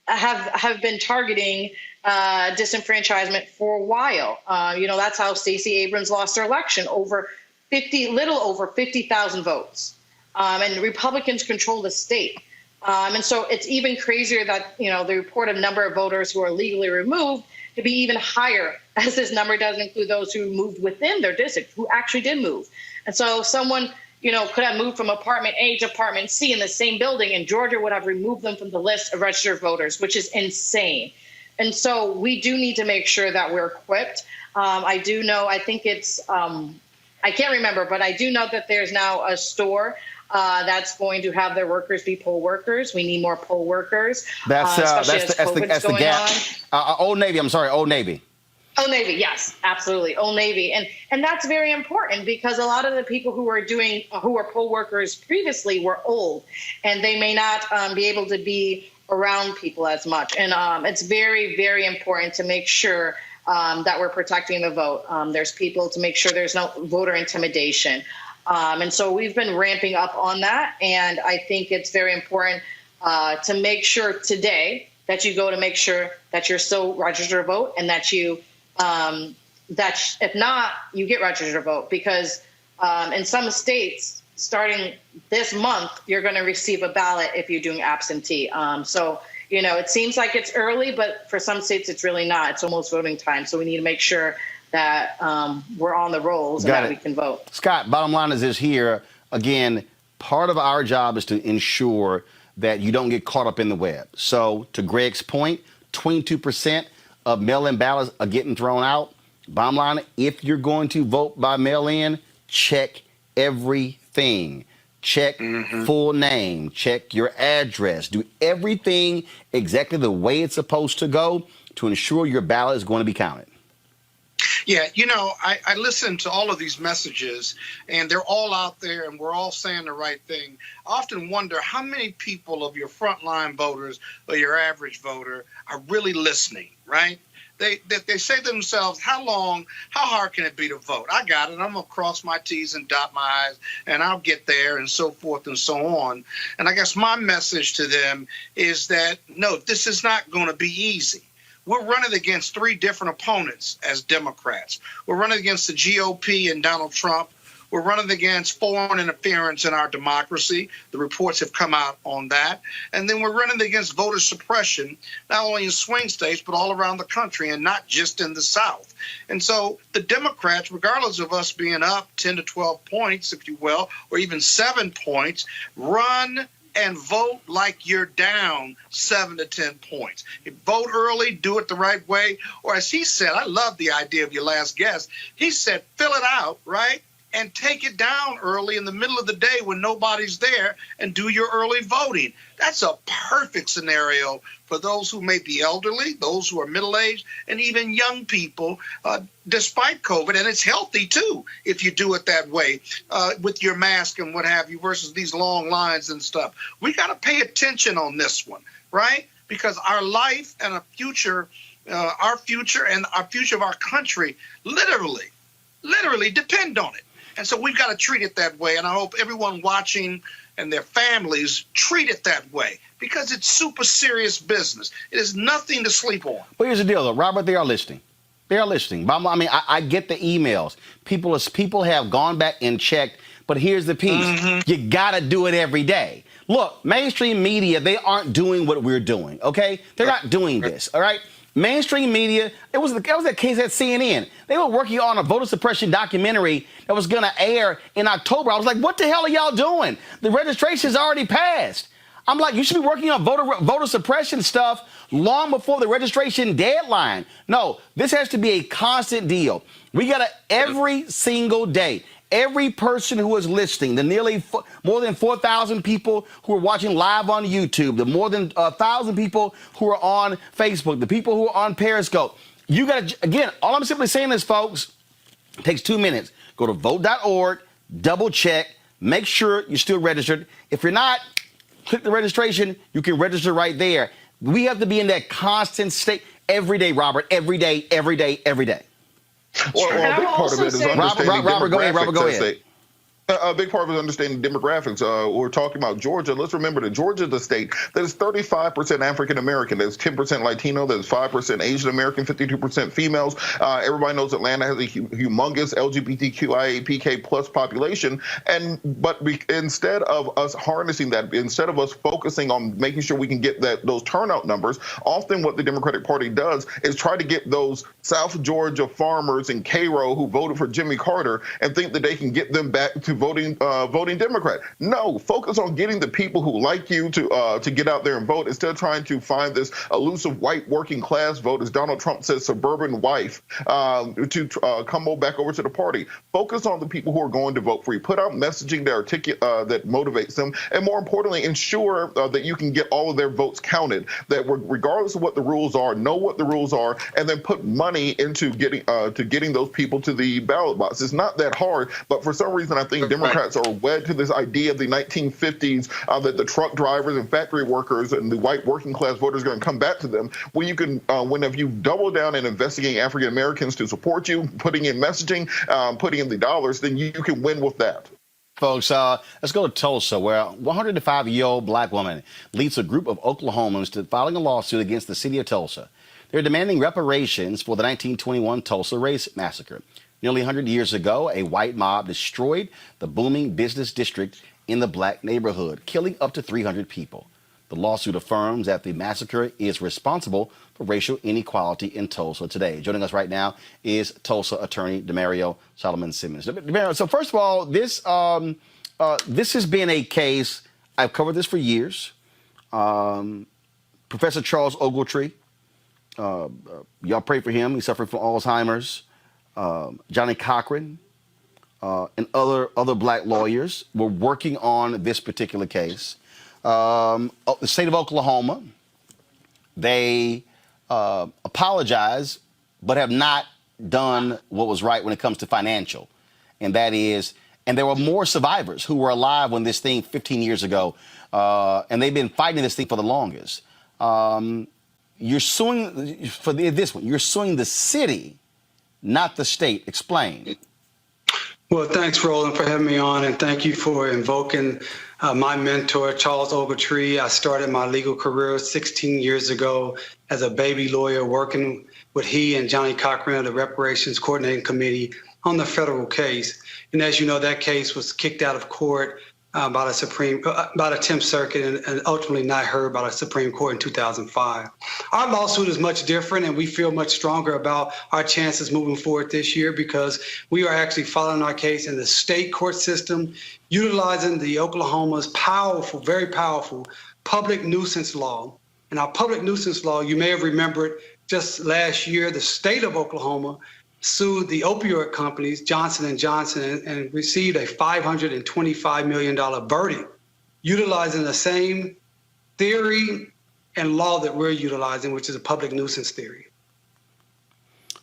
have been targeting disenfranchisement for a while. That's how Stacey Abrams lost her election, little over 50,000 votes. And Republicans control the state. And so it's even crazier that, the reported number of voters who are legally removed to be even higher, as this number doesn't include those who moved within their district, who actually did move. And so someone, could have moved from apartment A to apartment C in the same building, and Georgia would have removed them from the list of registered voters, which is insane. And so we do need to make sure that we're equipped. I do know, I think it's, I can't remember, but I do know that there's now a store that's going to have their workers be poll workers. We need more poll workers. That's the gap. Old Navy. I'm sorry, Old Navy. Old Navy, yes, absolutely, Old Navy, and that's very important because a lot of the people who were poll workers previously were old, and they may not be able to be around people as much. And it's very, very important to make sure that we're protecting the vote. There's people to make sure there's no voter intimidation. And so we've been ramping up on that. And I think it's very important to make sure today that you go to make sure that you're still registered to vote, and that you, that if not, you get registered to vote, because in some states, starting this month, you're going to receive a ballot if you're doing absentee. So, it seems like it's early, but for some states, it's really not. It's almost voting time. So we need to make sure that we're on the rolls and that we can vote. Scott, bottom line is this here. Again, part of our job is to ensure that you don't get caught up in the web. So to Greg's point, 22% of mail-in ballots are getting thrown out. Bottom line, if you're going to vote by mail-in, check everything. Check full name, check your address, do everything exactly the way it's supposed to go to ensure your ballot is going to be counted. Yeah, I listen to all of these messages, and they're all out there, and we're all saying the right thing. I often wonder how many people of your frontline voters or your average voter are really listening, right? They say to themselves, how hard can it be to vote? I got it. I'm going to cross my T's and dot my I's, and I'll get there, and so forth and so on. And I guess my message to them is that, no, this is not going to be easy. We're running against three different opponents as Democrats. We're running against the GOP and Donald Trump. We're running against foreign interference in our democracy. The reports have come out on that. And then we're running against voter suppression, not only in swing states, but all around the country, and not just in the South. And so the Democrats, regardless of us being up 10 to 12 points, if you will, or even 7 points, run and vote like you're down 7 to 10 points. Vote early, do it the right way. Or as he said, I love the idea of your last guest. He said, fill it out, right? And take it down early in the middle of the day when nobody's there and do your early voting. That's a perfect scenario for those who may be elderly, those who are middle-aged, and even young people, despite COVID. And it's healthy, too, if you do it that way with your mask and what have you versus these long lines and stuff. We got to pay attention on this one, right? Because our life and our future and our future of our country literally depend on it. And so we've got to treat it that way. And I hope everyone watching and their families treat it that way, because it's super serious business. It is nothing to sleep on. But here's the deal, though, Robert. They are listening. They are listening. I mean, I get the emails. People have gone back and checked. But here's the piece. You got to do it every day. Look, mainstream media, they aren't doing what we're doing, okay? They're not doing this, all right? Mainstream media, that was the case at CNN. They were working on a voter suppression documentary that was going to air in October. I was like, what the hell are y'all doing? The registration's already passed. I'm like, you should be working on voter suppression stuff long before the registration deadline. No, this has to be a constant deal. We got to, every single day, every person who is listening, the nearly more than 4,000 people who are watching live on YouTube, the more than 1,000 people who are on Facebook, the people who are on Periscope, you got to, again, all I'm simply saying is, folks, it takes 2 minutes. Go to vote.org, double check, make sure you're still registered. If you're not, click the registration. You can register right there. We have to be in that constant state every day, Robert, every day, every day, every day. Well, a big part of it is understanding Robert, go ahead. A big part of it is understanding demographics. We're talking about Georgia. Let's remember that Georgia is the state that is 35% African American. That's 10% Latino. That's 5% Asian American. 52% females. Everybody knows Atlanta has a humongous LGBTQIA+PK plus population. But instead of us harnessing that, instead of us focusing on making sure we can get those turnout numbers, often what the Democratic Party does is try to get those South Georgia farmers in Cairo who voted for Jimmy Carter and think that they can get them back to voting Democrat. No, focus on getting the people who like you to get out there and vote instead of trying to find this elusive white working class vote, as Donald Trump says, suburban wife, to come back over to the party. Focus on the people who are going to vote for you. Put out messaging that motivates them, and more importantly, ensure that you can get all of their votes counted. That regardless of what the rules are, know what the rules are, and then put money into getting those people to the ballot box. It's not that hard, but for some reason, I think Democrats are wed to this idea of the 1950s that the truck drivers and factory workers and the white working class voters are going to come back to them. When you can, if you double down and investigating African Americans to support you, putting in messaging, putting in the dollars, then you can win with that. Folks, let's go to Tulsa, where a 105-year-old black woman leads a group of Oklahomans to filing a lawsuit against the city of Tulsa. They're demanding reparations for the 1921 Tulsa race massacre. Nearly 100 years ago, a white mob destroyed the booming business district in the black neighborhood, killing up to 300 people. The lawsuit affirms that the massacre is responsible for racial inequality in Tulsa today. Joining us right now is Tulsa attorney Demario Solomon Simmons. Demario, so first of all, this has been a case, I've covered this for years. Professor Charles Ogletree, y'all pray for him. He's suffering from Alzheimer's. Johnny Cochran and other black lawyers were working on this particular case. The state of Oklahoma, they apologize, but have not done what was right when it comes to financial. And that is, and there were more survivors who were alive when this thing 15 years ago, and they've been fighting this thing for the longest. You're suing for this one. You're suing the city, not the state. Explain. Well, thanks, Roland, for having me on, and thank you for invoking my mentor, Charles Ogletree. I started my legal career 16 years ago as a baby lawyer, working with he and Johnny Cochran of the Reparations Coordinating Committee on the federal case. And as you know, that case was kicked out of court by the 10th Circuit and ultimately not heard by the Supreme Court in 2005. Our lawsuit is much different, and we feel much stronger about our chances moving forward this year because we are actually following our case in the state court system, utilizing the Oklahoma's powerful, very powerful public nuisance law. And our public nuisance law, you may have remembered just last year, the state of Oklahoma sued the opioid companies, Johnson & Johnson, and received a $525 million verdict, utilizing the same theory and law that we're utilizing, which is a public nuisance theory.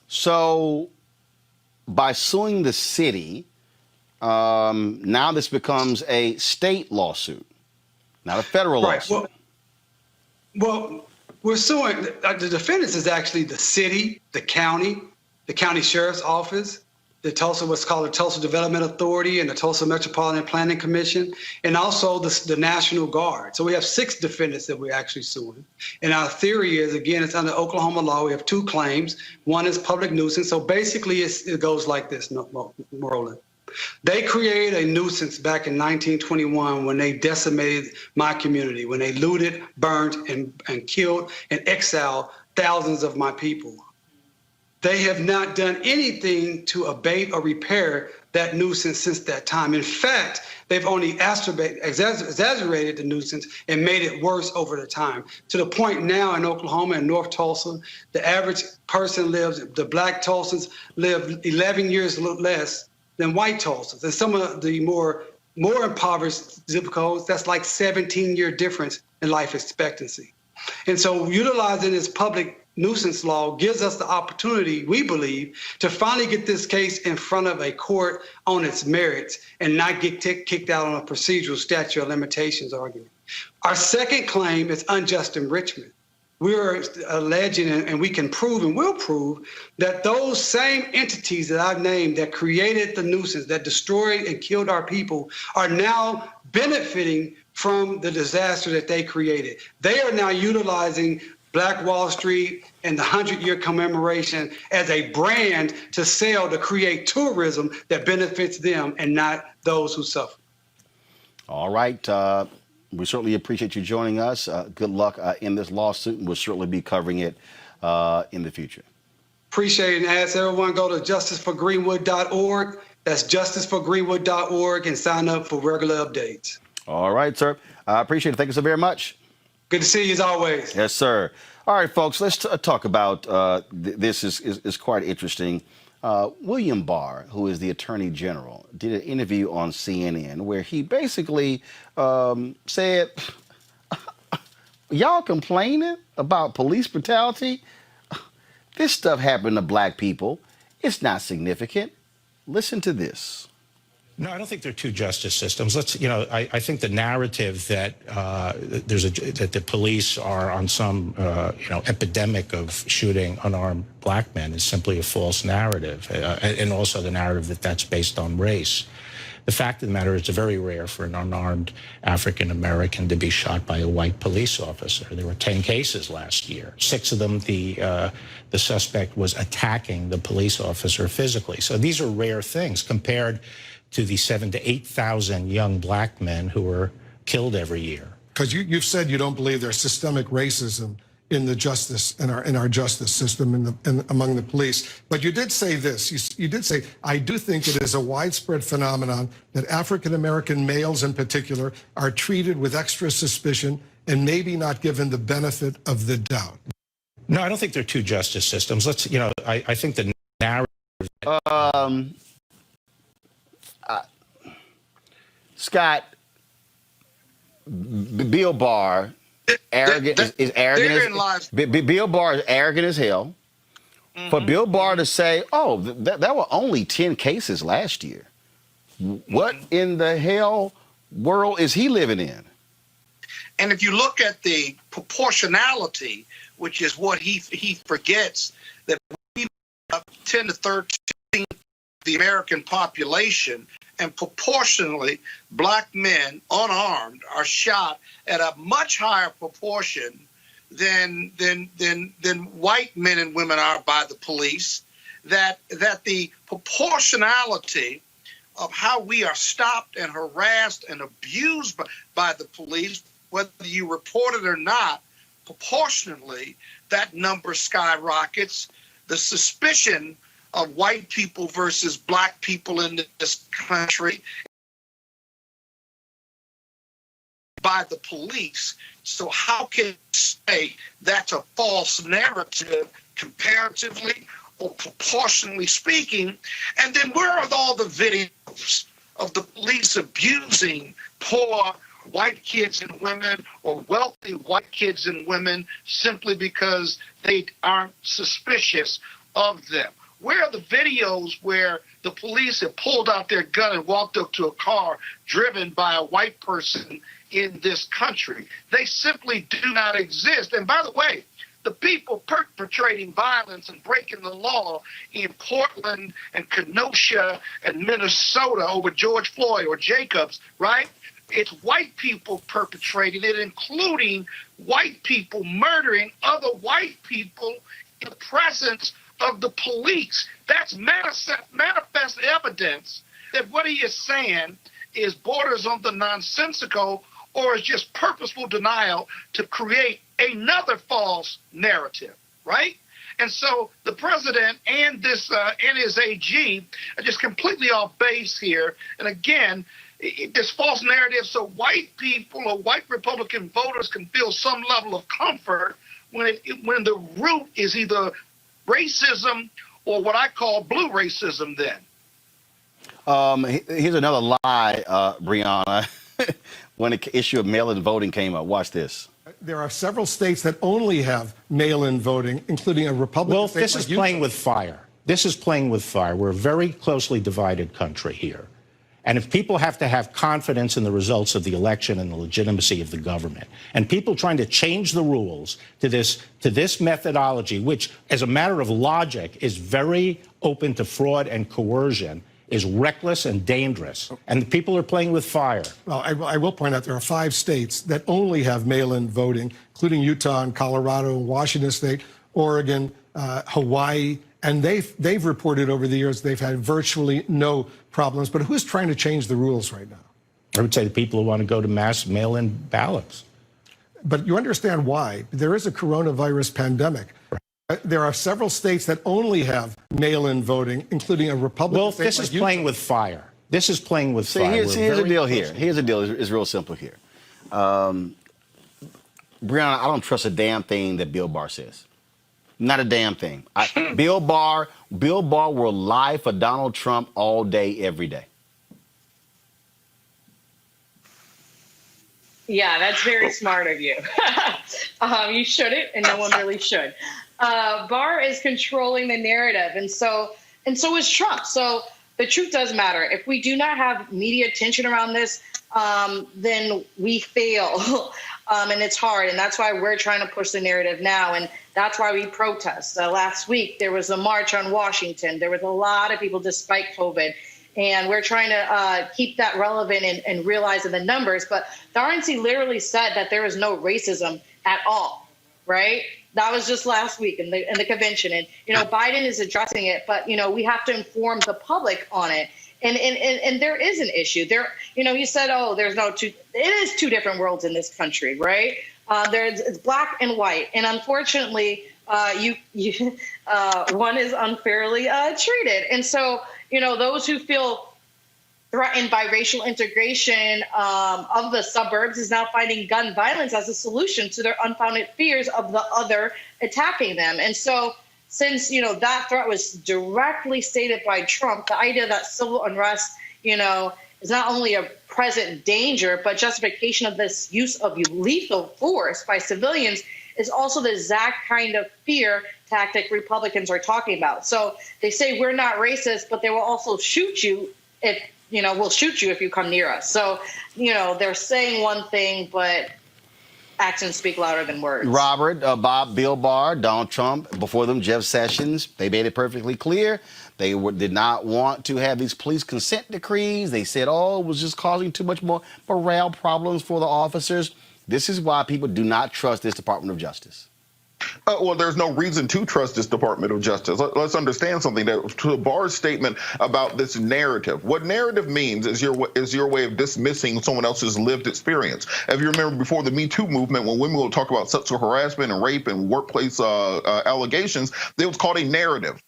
So by suing the city, now this becomes a state lawsuit, not a federal lawsuit. Well, we're suing, the defendants is actually the city, the county sheriff's office, the Tulsa, what's called the Tulsa Development Authority, and the Tulsa Metropolitan Planning Commission, and also the National Guard. So we have 6 defendants that we're actually suing. And our theory is, again, it's under Oklahoma law. We have 2 claims. One is public nuisance. So basically it goes like this, Roland. They created a nuisance back in 1921 when they decimated my community, when they looted, burned, and killed and exiled thousands of my people. They have not done anything to abate or repair that nuisance since that time. In fact, they've only exaggerated the nuisance and made it worse over the time, to the point now in Oklahoma and North Tulsa, the average person the black Tulsans live 11 years less than white Tulsans. And some of the more impoverished zip codes, that's like 17-year difference in life expectancy. And so utilizing this public nuisance law gives us the opportunity, we believe, to finally get this case in front of a court on its merits and not get kicked out on a procedural statute of limitations argument. Our second claim is unjust enrichment. We're alleging, and we can prove and will prove, that those same entities that I've named that created the nuisance, that destroyed and killed our people, are now benefiting from the disaster that they created. They are now utilizing Black Wall Street and the 100-year commemoration as a brand to sell, to create tourism that benefits them and not those who suffer. All right. We certainly appreciate you joining us. Good luck in this lawsuit, and we'll certainly be covering it in the future. Appreciate it, and ask everyone go to justiceforgreenwood.org. That's justiceforgreenwood.org, and sign up for regular updates. All right, sir. I appreciate it. Thank you so very much. Good to see you as always. Yes, sir. All right, folks, let's talk about this is quite interesting. William Barr, who is the Attorney General, did an interview on CNN where he basically said, y'all complaining about police brutality? This stuff happened to black people. It's not significant. Listen to this. No, I don't think they're two justice systems. I think the narrative that that the police are on some epidemic of shooting unarmed black men is simply a false narrative, and also the narrative that that's based on race. The fact of the matter is, it's very rare for an unarmed African American to be shot by a white police officer. There were 10 cases last year. 6 of them, the suspect was attacking the police officer physically. So these are rare things compared to the 7,000 to 8,000 young black men who are killed every year. Because you've said you don't believe there's systemic racism in the justice in our justice system among the police, but you did say this. You did say, I do think it is a widespread phenomenon that African American males in particular are treated with extra suspicion and maybe not given the benefit of the doubt. No, I don't think they're two justice systems. I think the narrative. Scott, Bill Barr is arrogant. Bill Barr is arrogant as hell. Mm-hmm. For Bill Barr to say, "Oh, there were only 10 cases last year," what in the hell world is he living in? And if you look at the proportionality, which is what he forgets, that we have 10 to 13 the American population, and proportionally black men unarmed are shot at a much higher proportion than white men and women are by the police, that the proportionality of how we are stopped and harassed and abused by the police, whether you report it or not, proportionally, that number skyrockets. The suspicion of white people versus black people in this country by the police. So how can you say that's a false narrative comparatively or proportionally speaking? And then where are all the videos of the police abusing poor white kids and women or wealthy white kids and women simply because they aren't suspicious of them? Where are the videos where the police have pulled out their gun and walked up to a car driven by a white person in this country? They simply do not exist. And by the way, the people perpetrating violence and breaking the law in Portland and Kenosha and Minnesota over George Floyd or Jacobs, right? It's white people perpetrating it, including white people murdering other white people in the presence of the police. That's manifest evidence that what he is saying is borders on the nonsensical or is just purposeful denial to create another false narrative, right? And so the president and his AG are just completely off base here. And again, this false narrative so white people or white Republican voters can feel some level of comfort when the root is either racism or what I call blue racism then. Here's another lie, Brianna. When the issue of mail-in voting came up, watch this. There are several states that only have mail-in voting, including a Republican Well, state this like is Utah. playing with fire. This is playing with fire. We're a very closely divided country here. And if people have to have confidence in the results of the election and the legitimacy of the government, and people trying to change the rules to this methodology, which, as a matter of logic, is very open to fraud and coercion, is reckless and dangerous. And the people are playing with fire. Well, I will point out there are 5 states that only have mail-in voting, including Utah and Colorado, Washington State, Oregon, Hawaii, and they've reported over the years they've had virtually no problems. But who's trying to change the rules right now? I would say the people who want to go to mass mail-in ballots. But you understand why. There is a coronavirus pandemic. There are several states that only have mail-in voting, including a Republican Well, state this like is Utah. playing with fire. This is playing with See, fire. here's We're the very deal here. close. Here's the deal. It's real simple here. Brianna, I don't trust a damn thing that Bill Barr says. Not a damn thing. Bill Barr will lie for Donald Trump all day, every day. Yeah, that's very smart of you. You shouldn't, and no one really should. Barr is controlling the narrative, and so is Trump. So the truth does matter. If we do not have media attention around this, then we fail. And it's hard, and that's why we're trying to push the narrative now, and that's why we protest. Last week, there was a march on Washington. There was a lot of people despite COVID, and we're trying to keep that relevant and realizing the numbers. But the RNC literally said that there is no racism at all, right? That was just last week in the convention. And, Biden is addressing it, but, we have to inform the public on it. And there is an issue there. You said, it is 2 different worlds in this country, right? It's black and white. And unfortunately, one is unfairly treated. And so, those who feel threatened by racial integration of the suburbs is now finding gun violence as a solution to their unfounded fears of the other attacking them. And so, since, that threat was directly stated by Trump, the idea that civil unrest, is not only a present danger, but justification of this use of lethal force by civilians is also the exact kind of fear tactic Republicans are talking about. So they say we're not racist, but they will also shoot you if, we'll shoot you if you come near us. So, they're saying one thing, but actions speak louder than words. Robert, Bill Barr, Donald Trump, before them, Jeff Sessions, they made it perfectly clear. They did not want to have these police consent decrees. They said, it was just causing too much more morale problems for the officers. This is why people do not trust this Department of Justice. Well, there's no reason to trust this Department of Justice. Let's understand something. That to Barr's statement about this narrative, what narrative means is your way of dismissing someone else's lived experience. If you remember before the Me Too movement, when women would talk about sexual harassment and rape and workplace allegations, it was called a narrative.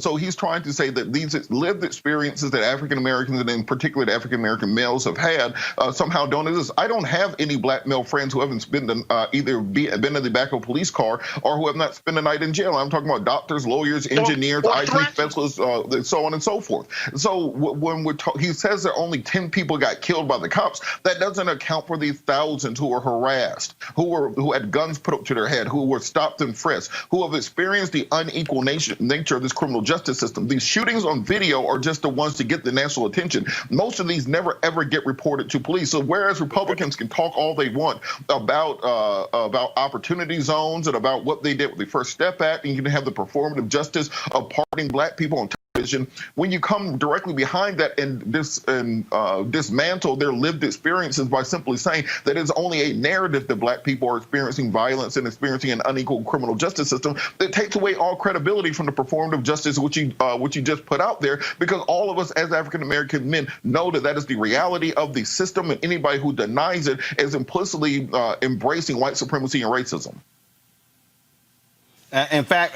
So he's trying to say that these lived experiences that African Americans and in particular African American males have had somehow don't exist. I don't have any black male friends who haven't either been in the back of a police car or who have not spent a night in jail. I'm talking about doctors, lawyers, engineers, IT specialists, so on and so forth. So when he says that only 10 people got killed by the cops, that doesn't account for the thousands who were harassed, who had guns put up to their head, who were stopped and frisked, who have experienced the unequal nature of this criminal justice system. These shootings on video are just the ones to get the national attention. Most of these never ever get reported to police. So whereas Republicans can talk all they want about opportunity zones and about what they did with the First Step Act, and you can have the performative justice of pardoning black people on television, when you come directly behind that and dismantle their lived experiences by simply saying that it's only a narrative that black people are experiencing violence and experiencing an unequal criminal justice system, that takes away all credibility from the performative justice which you just put out there, because all of us as African American men know that is the reality of the system, and anybody who denies it is implicitly embracing white supremacy and racism. In fact,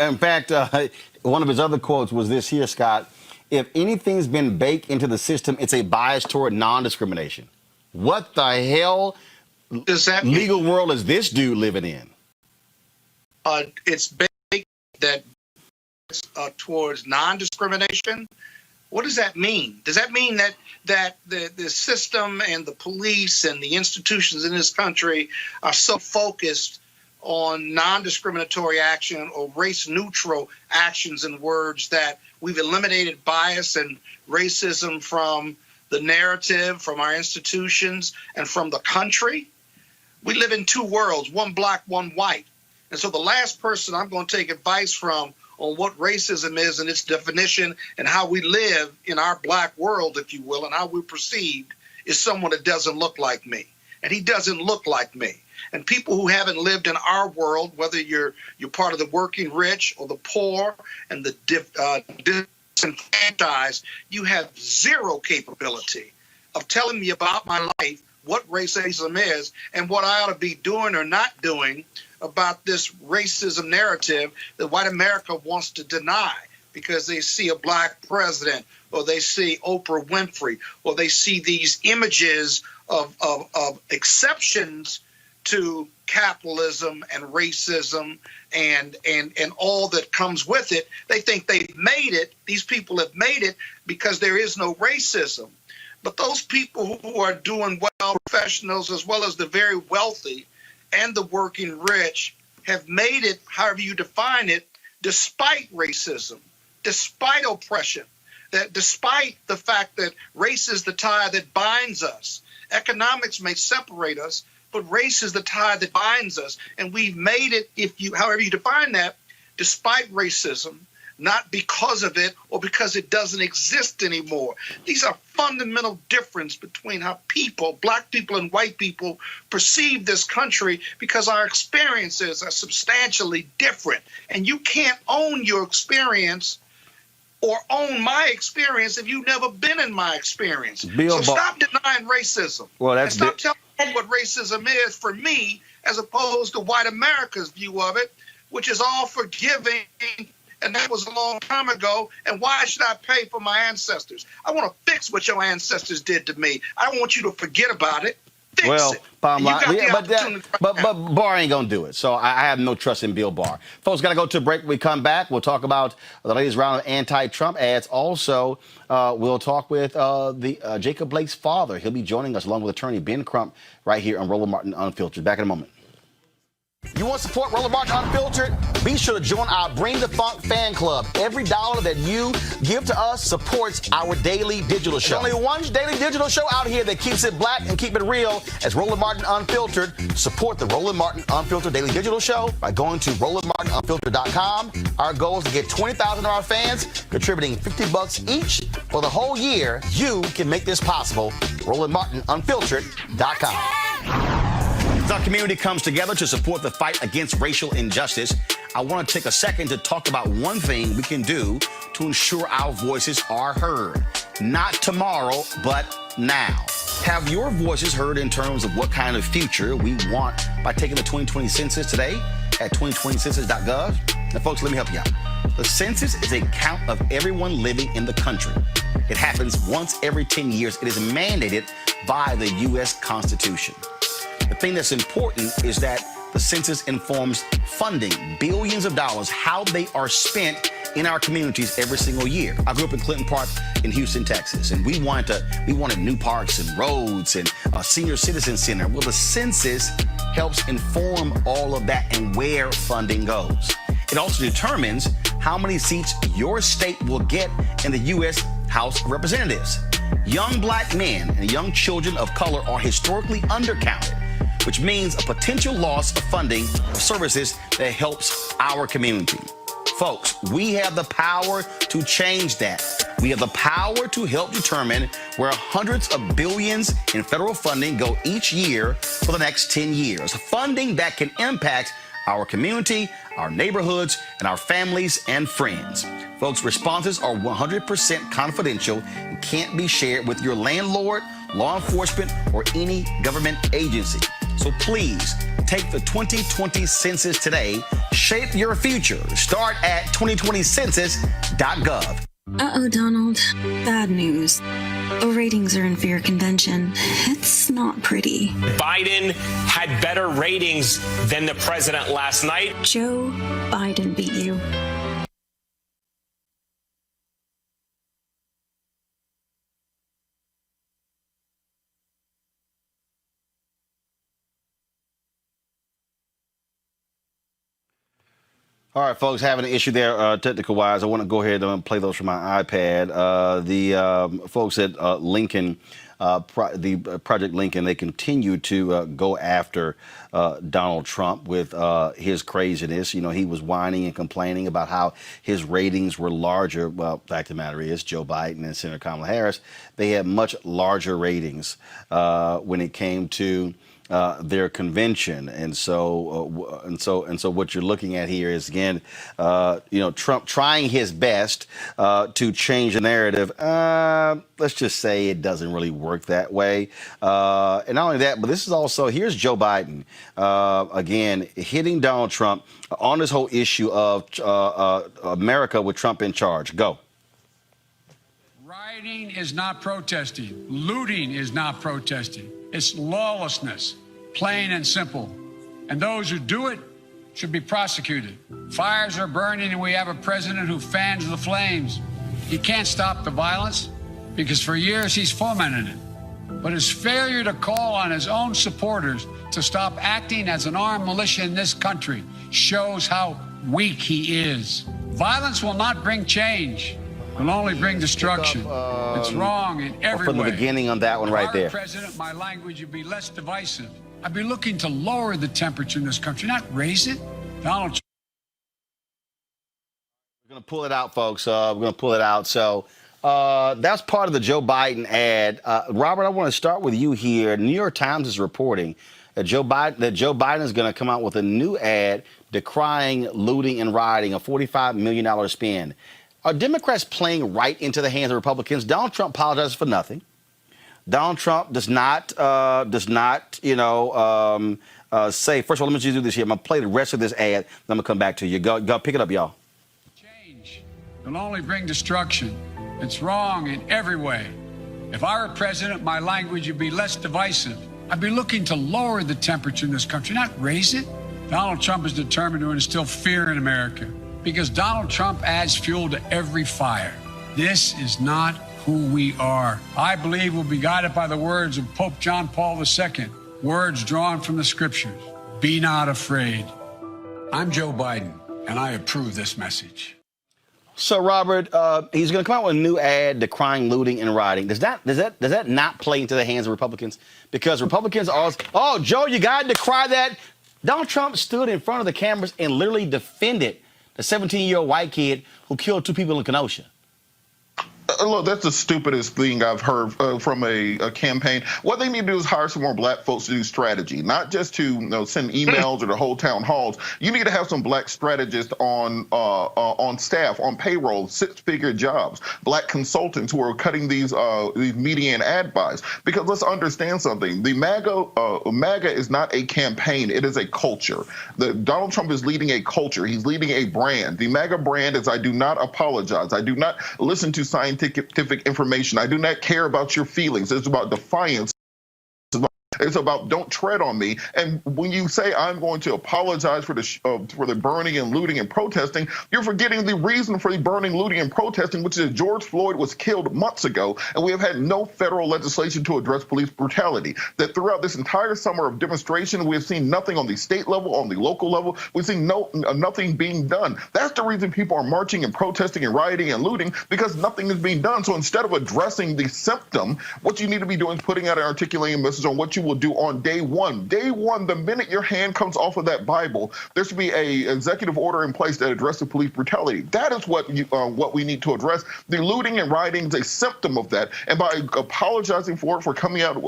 one of his other quotes was this here, Scott. If anything's been baked into the system, it's a bias toward non-discrimination. What the hell legal world is this dude living in? It's baked that towards non-discrimination. What does that mean? Does that mean that the system and the police and the institutions in this country are so focused on non-discriminatory action or race-neutral actions and words that we've eliminated bias and racism from the narrative, from our institutions, and from the country? We live in two worlds, one black, one white. And so the last person I'm going to take advice from on what racism is and its definition and how we live in our black world, if you will, and how we're perceived is someone that doesn't look like me. And he doesn't look like me. And people who haven't lived in our world, whether you're part of the working rich or the poor and the disenfranchised, you have zero capability of telling me about my life, what racism is, and what I ought to be doing or not doing about this racism narrative that white America wants to deny because they see a black president or they see Oprah Winfrey or they see these images of exceptions to capitalism and racism and all that comes with it. They think they've made it. These people have made it because there is no racism. But those people who are doing well, professionals as well as the very wealthy and the working rich, have made it, however you define it, despite racism, despite oppression, that despite the fact that race is the tie that binds us. Economics may separate us, but race is the tie that binds us. And we've made it, however you define that, despite racism, not because of it or because it doesn't exist anymore. These are fundamental difference between how people, black people and white people, perceive this country because our experiences are substantially different. And you can't own your experience or own my experience if you've never been in my experience. So stop denying racism. And stop telling me what racism is for me as opposed to white America's view of it, which is all forgiving. And that was a long time ago. And why should I pay for my ancestors? I want to fix what your ancestors did to me. I don't want you to forget about it. Fix it. Bottom line, but Barr ain't gonna do it. So I have no trust in Bill Barr. Folks, gotta go to a break. When we come back, we'll talk about the latest round of anti-Trump ads. Also, we'll talk with Jacob Blake's father. He'll be joining us along with attorney Ben Crump right here on Roland Martin Unfiltered. Back in a moment. You want to support Roland Martin Unfiltered? Be sure to join our Bring the Funk fan club. Every dollar that you give to us supports our daily digital show. There's only one daily digital show out here that keeps it black and keep it real as Roland Martin Unfiltered. Support the Roland Martin Unfiltered daily digital show by going to RolandMartinUnfiltered.com. Our goal is to get 20,000 of our fans contributing $50 each for the whole year. You can make this possible. RolandMartinUnfiltered.com. As our community comes together to support the fight against racial injustice, I want to take a second to talk about one thing we can do to ensure our voices are heard. Not tomorrow, but now. Have your voices heard in terms of what kind of future we want by taking the 2020 census today at 2020census.gov? Now, folks, let me help you out. The census is a count of everyone living in the country. It happens once every 10 years. It is mandated by the U.S. Constitution. The thing that's important is that the census informs funding, billions of dollars, how they are spent in our communities every single year. I grew up in Clinton Park in Houston, Texas, and we wanted new parks and roads and a senior citizen center. Well, the census helps inform all of that and where funding goes. It also determines how many seats your state will get in the U.S. House of Representatives. Young black men and young children of color are historically undercounted, which means a potential loss of funding for services that helps our community. Folks, we have the power to change that. We have the power to help determine where hundreds of billions in federal funding go each year for the next 10 years. Funding that can impact our community, our neighborhoods, and our families and friends. Folks, responses are 100% confidential and can't be shared with your landlord, law enforcement, or any government agency. So please take the 2020 census today. Shape your future. Start at 2020census.gov. Uh-oh, Donald. Bad news. Ratings are in for your convention. It's not pretty. Biden had better ratings than the president last night. Joe Biden beat you. All right, folks, having an issue there technical-wise. I want to go ahead and play those from my iPad. The folks at Lincoln, the Project Lincoln, they continue to go after Donald Trump with his craziness. You know, he was whining and complaining about how his ratings were larger. Well, fact of the matter is, Joe Biden and Senator Kamala Harris, they had much larger ratings when it came to their convention, and so what you're looking at here is again, Trump trying his best to change the narrative. Let's just say it doesn't really work that way. And not only that, but this is also, here's Joe Biden again hitting Donald Trump on this whole issue of America with Trump in charge. Go. Rioting is not protesting. Looting is not protesting. It's lawlessness, plain and simple. And those who do it should be prosecuted. Fires are burning, and we have a president who fans the flames. He can't stop the violence because for years he's fomented it. But his failure to call on his own supporters to stop acting as an armed militia in this country shows how weak he is. Violence will not bring change. Will only bring destruction. It's wrong in every way. From the beginning on that one right there. If I were president, my language would be less divisive. I'd be looking to lower the temperature in this country, not raise it. Donald Trump. We're going to pull it out, folks. We're going to pull it out. So that's part of the Joe Biden ad. Robert, I want to start with you here. New York Times is reporting that Joe Biden is going to come out with a new ad decrying looting and rioting, a $45 million spend. Are Democrats playing right into the hands of Republicans? Donald Trump apologizes for nothing. Donald Trump does not, say, first of all, let me just do this here. I'm going to play the rest of this ad, then I'm going to come back to you. Go pick it up, y'all. Change will only bring destruction. It's wrong in every way. If I were president, my language would be less divisive. I'd be looking to lower the temperature in this country, not raise it. Donald Trump is determined to instill fear in America, because Donald Trump adds fuel to every fire. This is not who we are. I believe we'll be guided by the words of Pope John Paul II, words drawn from the scriptures. Be not afraid. I'm Joe Biden, and I approve this message. So, Robert, he's going to come out with a new ad decrying looting and rioting. Does that not play into the hands of Republicans? Because Republicans are always, oh, Joe, you got to decry that. Donald Trump stood in front of the cameras and literally defended the 17-year-old white kid who killed 2 people in Kenosha. Look, that's the stupidest thing I've heard from a campaign. What they need to do is hire some more black folks to do strategy, not just to send emails or to hold town halls. You need to have some black strategists on staff, on payroll, 6-figure jobs, black consultants who are cutting these media and ad buys. Because let's understand something: the MAGA is not a campaign; it is a culture. Donald Trump is leading a culture. He's leading a brand. The MAGA brand is: I do not apologize. I do not listen to scientific information. I do not care about your feelings. It's about defiance. It's about don't tread on me. And when you say I'm going to apologize for the burning and looting and protesting, you're forgetting the reason for the burning, looting, and protesting, which is George Floyd was killed months ago, and we have had no federal legislation to address police brutality. That throughout this entire summer of demonstration, we have seen nothing on the state level, on the local level. We've seen nothing being done. That's the reason people are marching and protesting and rioting and looting, because nothing is being done. So instead of addressing the symptom, what you need to be doing is putting out and articulating a message on what you will do on day one. Day one, the minute your hand comes off of that Bible, there should be a executive order in place that addresses police brutality. That is what we need to address. The looting and rioting is a symptom of that. And by apologizing for coming out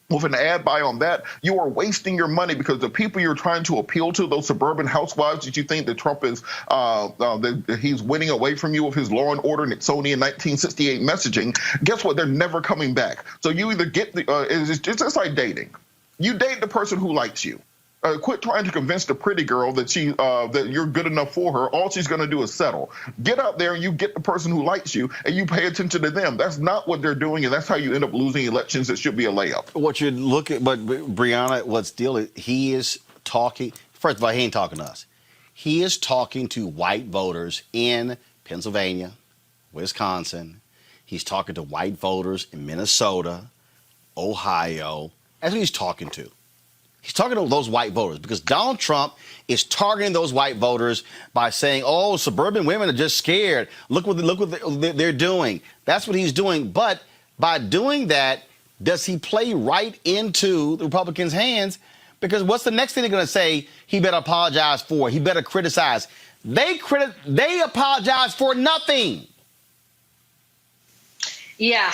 with an ad buy on that, you are wasting your money, because the people you're trying to appeal to, those suburban housewives that you think that Trump is, that he's winning away from you with his law and order Nixonian 1968 messaging, guess what? They're never coming back. So you either get it's just like dating. You date the person who likes you. Quit trying to convince the pretty girl that that you're good enough for her. All she's going to do is settle. Get out there and you get the person who likes you, and you pay attention to them. That's not what they're doing, and that's how you end up losing elections that should be a layup. What you look at, but Breonna, what's the deal is he is talking. First of all, he ain't talking to us. He is talking to white voters in Pennsylvania, Wisconsin. He's talking to white voters in Minnesota, Ohio. That's who he's talking to. He's talking to those white voters because Donald Trump is targeting those white voters by saying, oh, suburban women are just scared. Look what they're doing. That's what he's doing. But by doing that, does he play right into the Republicans' hands? Because what's the next thing they're going to say he better apologize for? He better criticize. They apologize for nothing. Yeah.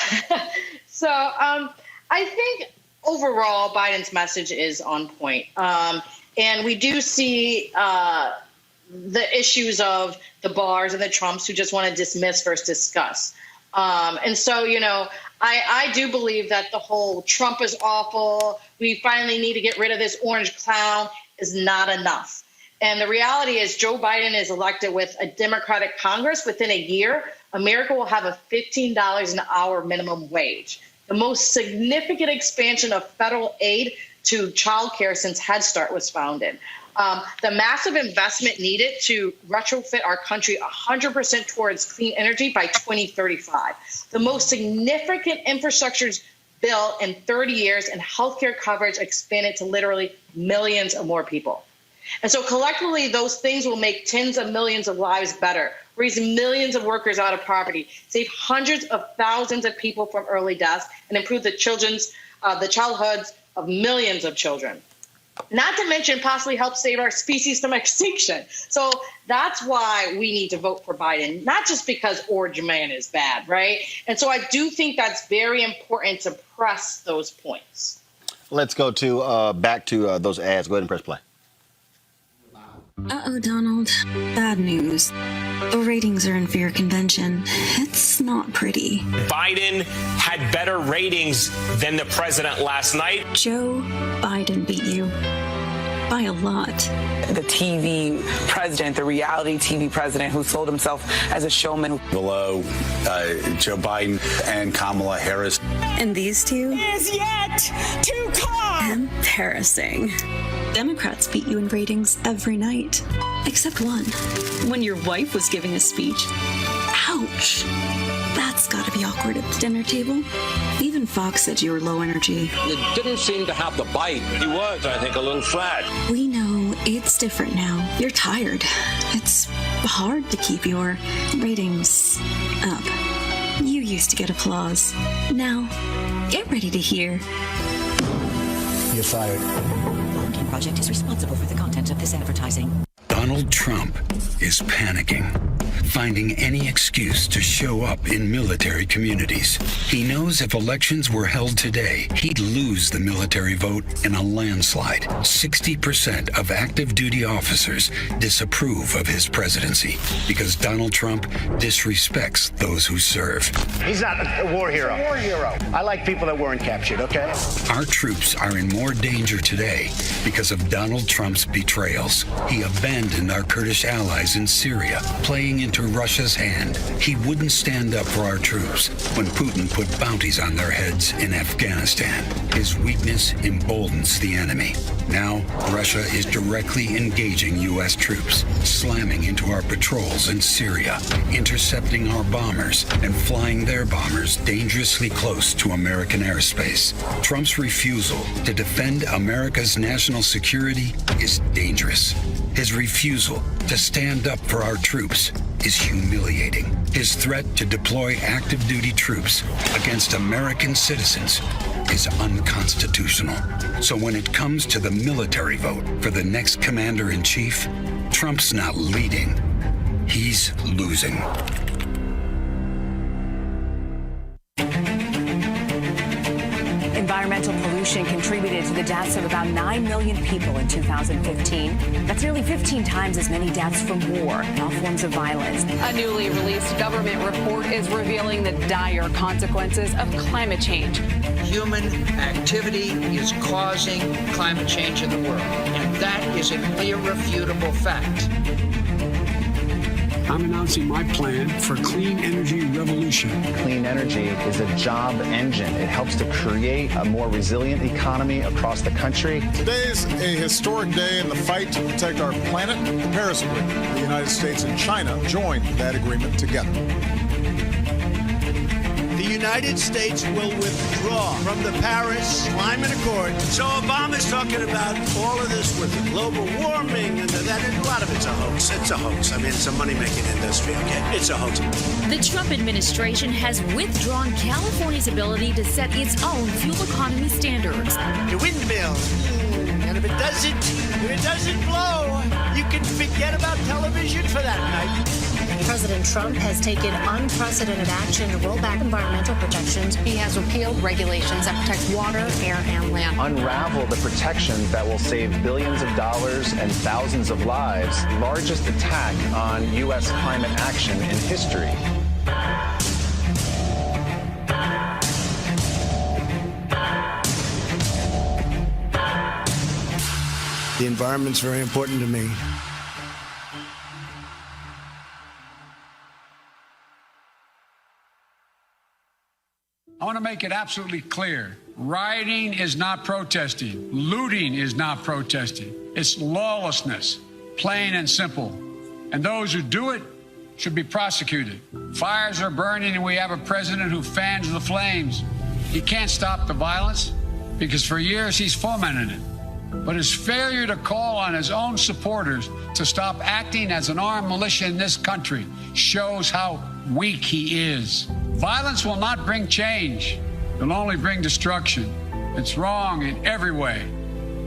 So I think overall Biden's message is on point. And we do see the issues of the bars and the Trumps who just want to dismiss versus discuss. And so, you know, I do believe that the whole Trump is awful, we finally need to get rid of this orange clown is not enough. And the reality is Joe Biden is elected with a Democratic Congress. Within a year, America will have a $15 an hour minimum wage, the most significant expansion of federal aid to childcare since Head Start was founded. The massive investment needed to retrofit our country 100% towards clean energy by 2035. The most significant infrastructure bill in 30 years, and healthcare coverage expanded to literally millions of more people. And so collectively, those things will make tens of millions of lives better, raise millions of workers out of poverty, save hundreds of thousands of people from early deaths, and improve the childhoods of millions of children. Not to mention possibly help save our species from extinction. So that's why we need to vote for Biden, not just because Orange Man is bad, right? And so I do think that's very important to press those points. Let's go to back to those ads. Go ahead and press play. Uh-oh, Donald. Bad news. The ratings are in fear convention. It's not pretty. Biden had better ratings than the president last night. Joe Biden beat you. By a lot. The TV president, the reality TV president who sold himself as a showman. Below Joe Biden and Kamala Harris. And these two? Is yet to come. Embarrassing. Democrats beat you in ratings every night. Except one. When your wife was giving a speech. Ouch. That's gotta be awkward at the dinner table. Even Fox said you were low energy. You didn't seem to have the bite. He was, I think, a little flat. We know it's different now. You're tired. It's hard to keep your ratings up. You used to get applause. Now, get ready to hear. You're fired. The project is responsible for the content of this advertising. Donald Trump is panicking, finding any excuse to show up in military communities. He knows if elections were held today, he'd lose the military vote in a landslide. 60% of active duty officers disapprove of his presidency because Donald Trump disrespects those who serve. He's not a war hero. He's a war hero. I like people that weren't captured, okay? Our troops are in more danger today because of Donald Trump's betrayals. He abandoned our Kurdish allies in Syria, playing into Russia's hand. He wouldn't stand up for our troops when Putin put bounties on their heads in Afghanistan. His weakness emboldens the enemy. Now, Russia is directly engaging U.S. troops, slamming into our patrols in Syria, intercepting our bombers, and flying their bombers dangerously close to American airspace. Trump's refusal to defend America's national security is dangerous. His refusal to stand up for our troops is humiliating. His threat to deploy active duty troops against American citizens is unconstitutional. So when it comes to the military vote for the next commander-in-chief, Trump's not leading, he's losing. Environmental pollution contributed to the deaths of about 9 million people in 2015. That's nearly 15 times as many deaths from war and all forms of violence. A newly released government report is revealing the dire consequences of climate change. Human activity is causing climate change in the world, and that is an irrefutable fact. I'm announcing my plan for clean energy revolution. Clean energy is a job engine. It helps to create a more resilient economy across the country. Today is a historic day in the fight to protect our planet. The Paris Agreement. The United States and China joined that agreement together. The United States will withdraw from the Paris Climate Accord. So Obama's talking about all of this with the global warming and that, and a lot of it's a hoax. It's a hoax. I mean, it's a money-making industry, okay? It's a hoax. The Trump administration has withdrawn California's ability to set its own fuel economy standards. The windmill. And if it doesn't blow, you can forget about television for that night. President Trump has taken unprecedented action to roll back environmental protections. He has repealed regulations that protect water, air, and land. Unravel the protections that will save billions of dollars and thousands of lives. Largest attack on U.S. climate action in history. The environment's very important to me. I want to make it absolutely clear. Rioting is not protesting. Looting is not protesting. It's lawlessness, plain and simple. And those who do it should be prosecuted. Fires are burning, and we have a president who fans the flames. He can't stop the violence because for years he's fomented it. But his failure to call on his own supporters to stop acting as an armed militia in this country shows how weak he is. Violence will not bring change. It'll only bring destruction. It's wrong in every way.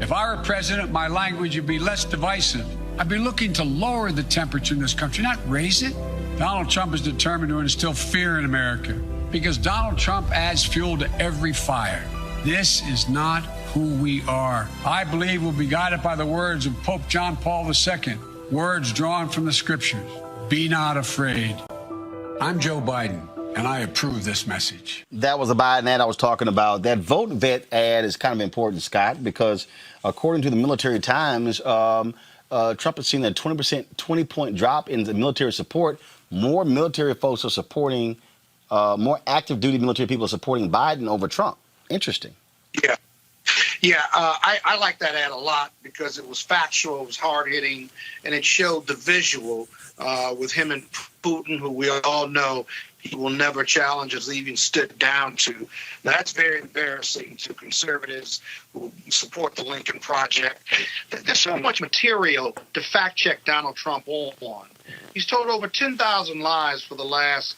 If I were president, my language would be less divisive. I'd be looking to lower the temperature in this country, not raise it. Donald Trump is determined to instill fear in America because Donald Trump adds fuel to every fire. This is not who we are. I believe we'll be guided by the words of Pope John Paul II, words drawn from the scriptures. Be not afraid. I'm Joe Biden, and I approve this message. That was a Biden ad I was talking about. That Vote Vet ad is kind of important, Scott, because according to the Military Times, Trump has seen a 20-point drop in the military support. More military folks are supporting, more active duty military people are supporting Biden over Trump. Interesting. Yeah, I like that ad a lot because it was factual, it was hard-hitting, and it showed the visual with him and Putin, who we all know he will never challenge, as even stood down to. That's very embarrassing to conservatives who support the Lincoln Project. There's so much material to fact-check Donald Trump on. He's told over 10,000 lies for the last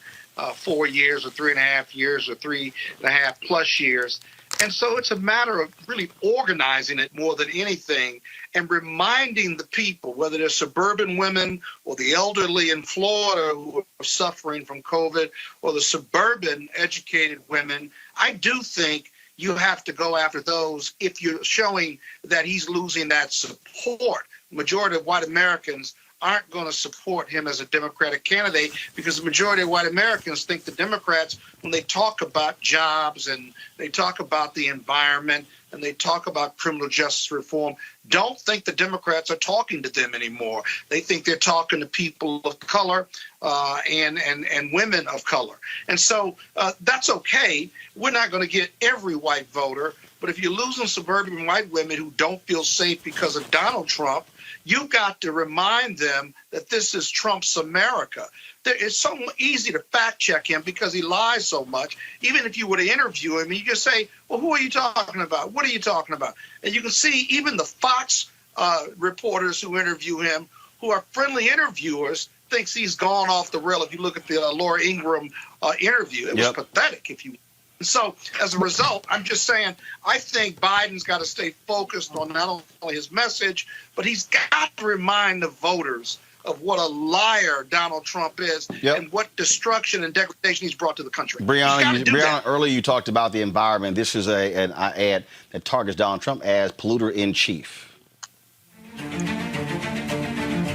4 years or 3.5 years or 3.5 plus years. And so it's a matter of really organizing it more than anything and reminding the people, whether they're suburban women or the elderly in Florida who are suffering from COVID or the suburban educated women. I do think you have to go after those if you're showing that he's losing that support. The majority of white Americans aren't going to support him as a Democratic candidate because the majority of white Americans think the Democrats, when they talk about jobs and they talk about the environment and they talk about criminal justice reform, don't think the Democrats are talking to them anymore. They think they're talking to people of color and women of color. And so that's okay. We're not going to get every white voter, but if you're losing suburban white women who don't feel safe because of Donald Trump, you've got to remind them that this is Trump's America. It's so easy to fact check him because he lies so much. Even if you were to interview him, you just say, well, who are you talking about? What are you talking about? And you can see even the Fox reporters who interview him, who are friendly interviewers, thinks he's gone off the rail. If you look at the Laura Ingraham interview, it was pathetic, if you will. So as a result, I'm just saying, I think Biden's got to stay focused on not only his message, but he's got to remind the voters of what a liar Donald Trump is and what destruction and degradation he's brought to the country. Brianna, earlier you talked about the environment. This is an ad that targets Donald Trump as polluter in chief.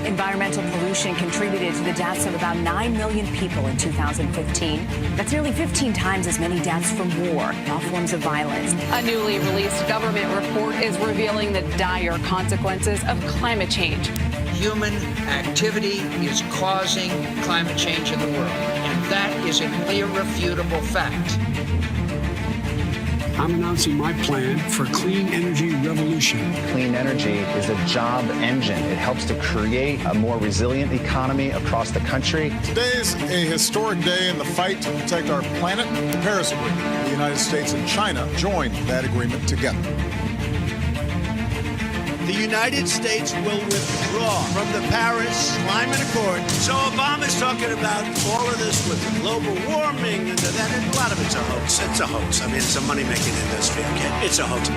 Environmental pollution contributed to the deaths of about 9 million people in 2015. That's nearly 15 times as many deaths from war and all forms of violence. A newly released government report is revealing the dire consequences of climate change. Human activity is causing climate change in the world, and that is an irrefutable fact. I'm announcing my plan for a clean energy revolution. Clean energy is a job engine. It helps to create a more resilient economy across the country. Today's a historic day in the fight to protect our planet. The Paris Agreement. The United States and China joined that agreement together. The United States will withdraw from the Paris Climate Accord. So Obama's talking about all of this with global warming and that. And a lot of it's a hoax. It's a hoax. I mean, it's a money-making industry. Okay? It's a hoax.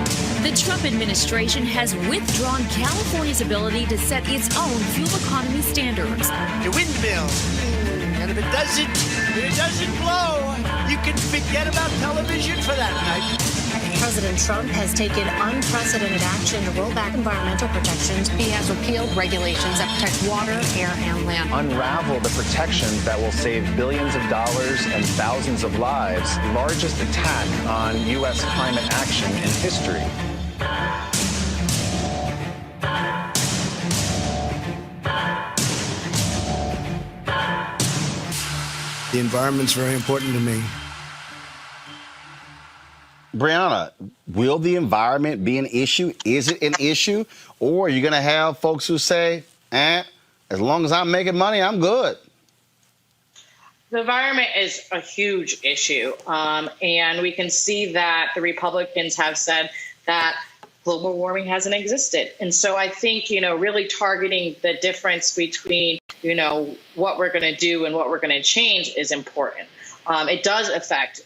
The Trump administration has withdrawn California's ability to set its own fuel economy standards. The windmill. And if it doesn't blow, you can forget about television for that night. President Trump has taken unprecedented action to roll back environmental protections. He has repealed regulations that protect water, air, and land. Unravel the protections that will save billions of dollars and thousands of lives. Largest attack on U.S. climate action in history. The environment's very important to me. Brianna, will the environment be an issue? Is it an issue? Or are you going to have folks who say, as long as I'm making money, I'm good? The environment is a huge issue. And we can see that the Republicans have said that global warming hasn't existed. And so I think, really targeting the difference between, what we're going to do and what we're going to change is important. It does affect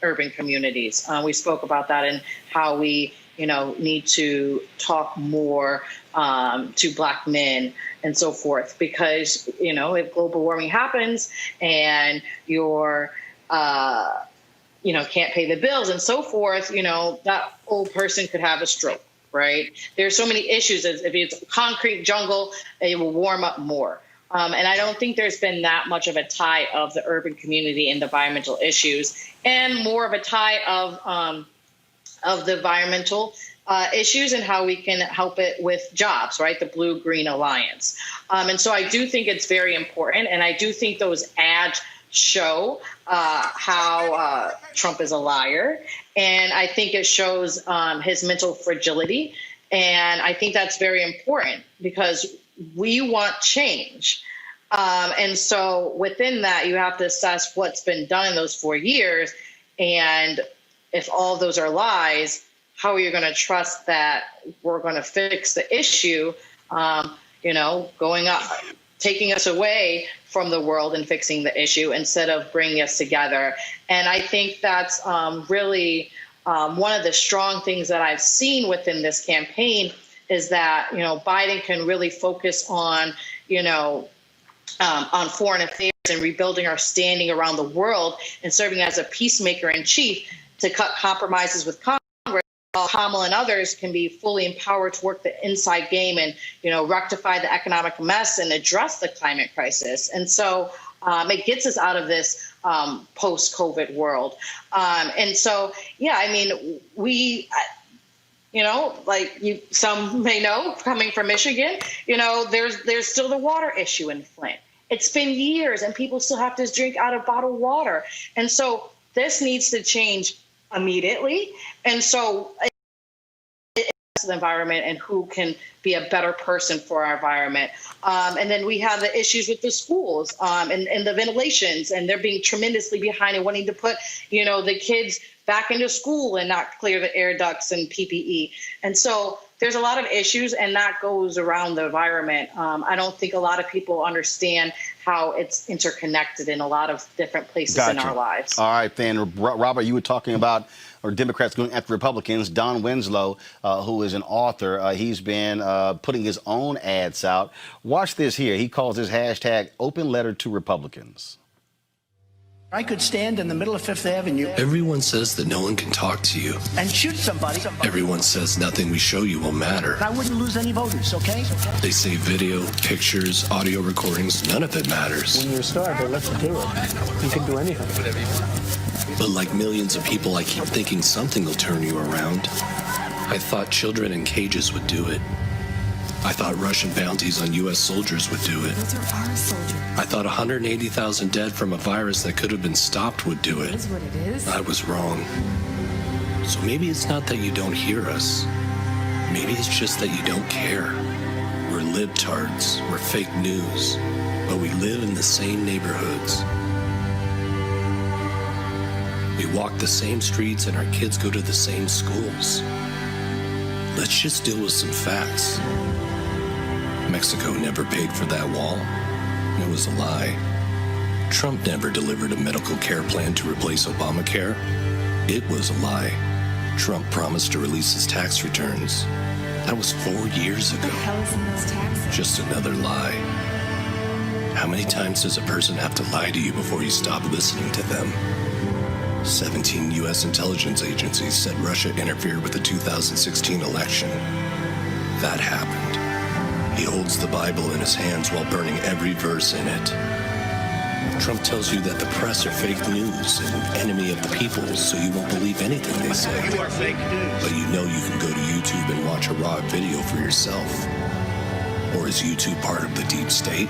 urban communities. We spoke about that and how we, need to talk more to Black men and so forth, because, if global warming happens and you're, can't pay the bills and so forth, that old person could have a stroke, right? There's so many issues. If it's concrete jungle, it will warm up more. And I don't think there's been that much of a tie of the urban community and the environmental issues, and more of a tie of the environmental issues and how we can help it with jobs, right? The Blue-Green Alliance. And so I do think it's very important. And I do think those ads show how Trump is a liar. And I think it shows his mental fragility. And I think that's very important because we want change. And so within that, you have to assess what's been done in those 4 years. And if all of those are lies, how are you going to trust that we're going to fix the issue, going up, taking us away from the world and fixing the issue instead of bringing us together. And I think that's really one of the strong things that I've seen within this campaign is that, Biden can really focus on, on foreign affairs and rebuilding our standing around the world and serving as a peacemaker in chief to cut compromises with Congress, while Kamala and others can be fully empowered to work the inside game and, rectify the economic mess and address the climate crisis. And so it gets us out of this post-COVID world. And so, we... some may know, coming from Michigan, there's still the water issue in Flint. It's been years and people still have to drink out of bottled water. And so this needs to change immediately. And so it's the environment and who can be a better person for our environment. And then we have the issues with the schools and the ventilations, and they're being tremendously behind and wanting to put, the kids back into school and not clear the air ducts and PPE. And so there's a lot of issues, and that goes around the environment. I don't think a lot of people understand how it's interconnected in a lot of different places in our lives. All right, then, Robert, you were talking about Democrats going after Republicans. Don Winslow, who is an author, he's been putting his own ads out. Watch this here. He calls his hashtag open letter to Republicans. I could stand in the middle of Fifth Avenue. Everyone says that no one can talk to you. And shoot somebody. Everyone says nothing we show you will matter. I wouldn't lose any voters, okay? They say video, pictures, audio recordings, none of it matters. When you're a star, they let you do it. You can do anything. But like millions of people, I keep thinking something will turn you around. I thought children in cages would do it. I thought Russian bounties on U.S. soldiers would do it. Those are our soldiers. I thought 180,000 dead from a virus that could have been stopped would do it. That is what it is. I was wrong. So maybe it's not that you don't hear us. Maybe it's just that you don't care. We're libtards, we're fake news, but we live in the same neighborhoods. We walk the same streets and our kids go to the same schools. Let's just deal with some facts. Mexico never paid for that wall. It was a lie. Trump never delivered a medical care plan to replace Obamacare. It was a lie. Trump promised to release his tax returns. That was 4 years ago. What the hell is in those taxes? Just another lie. How many times does a person have to lie to you before you stop listening to them? 17 U.S. intelligence agencies said Russia interfered with the 2016 election. That happened. He holds the Bible in his hands while burning every verse in it. Trump tells you that the press are fake news and enemy of the people, so you won't believe anything they say. You are fake news. But you know you can go to YouTube and watch a raw video for yourself. Or is YouTube part of the deep state?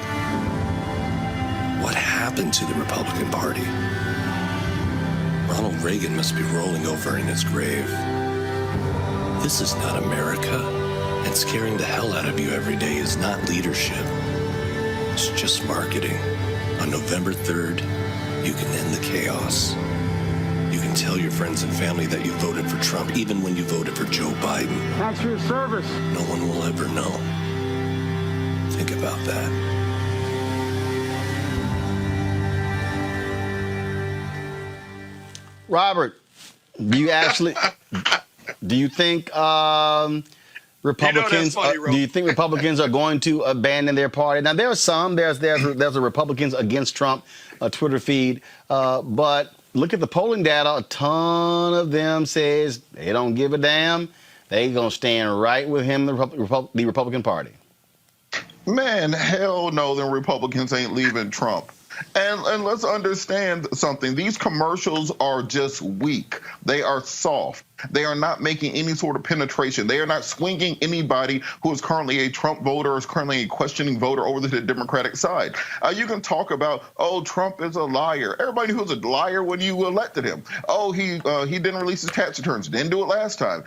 What happened to the Republican Party? Ronald Reagan must be rolling over in his grave. This is not America, and scaring the hell out of you every day is not leadership. It's just marketing. On November 3rd, you can end the chaos. You can tell your friends and family that you voted for Trump, even when you voted for Joe Biden. Thanks for your service. No one will ever know. Think about that. Robert, do you think Republicans? Do you think Republicans are going to abandon their party? Now, there are some. There's a Republicans Against Trump Twitter feed, but look at the polling data. A ton of them says they don't give a damn. They gonna stand right with him, the Republican Party. Man, hell no, the Republicans ain't leaving Trump. And let's understand something. These commercials are just weak. They are soft. They are not making any sort of penetration. They are not swinging anybody who is currently a Trump voter or is currently a questioning voter over to the Democratic side. You can talk about, oh, Trump is a liar. Everybody who's a liar when you elected him. Oh, he didn't release his tax returns. Didn't do it last time.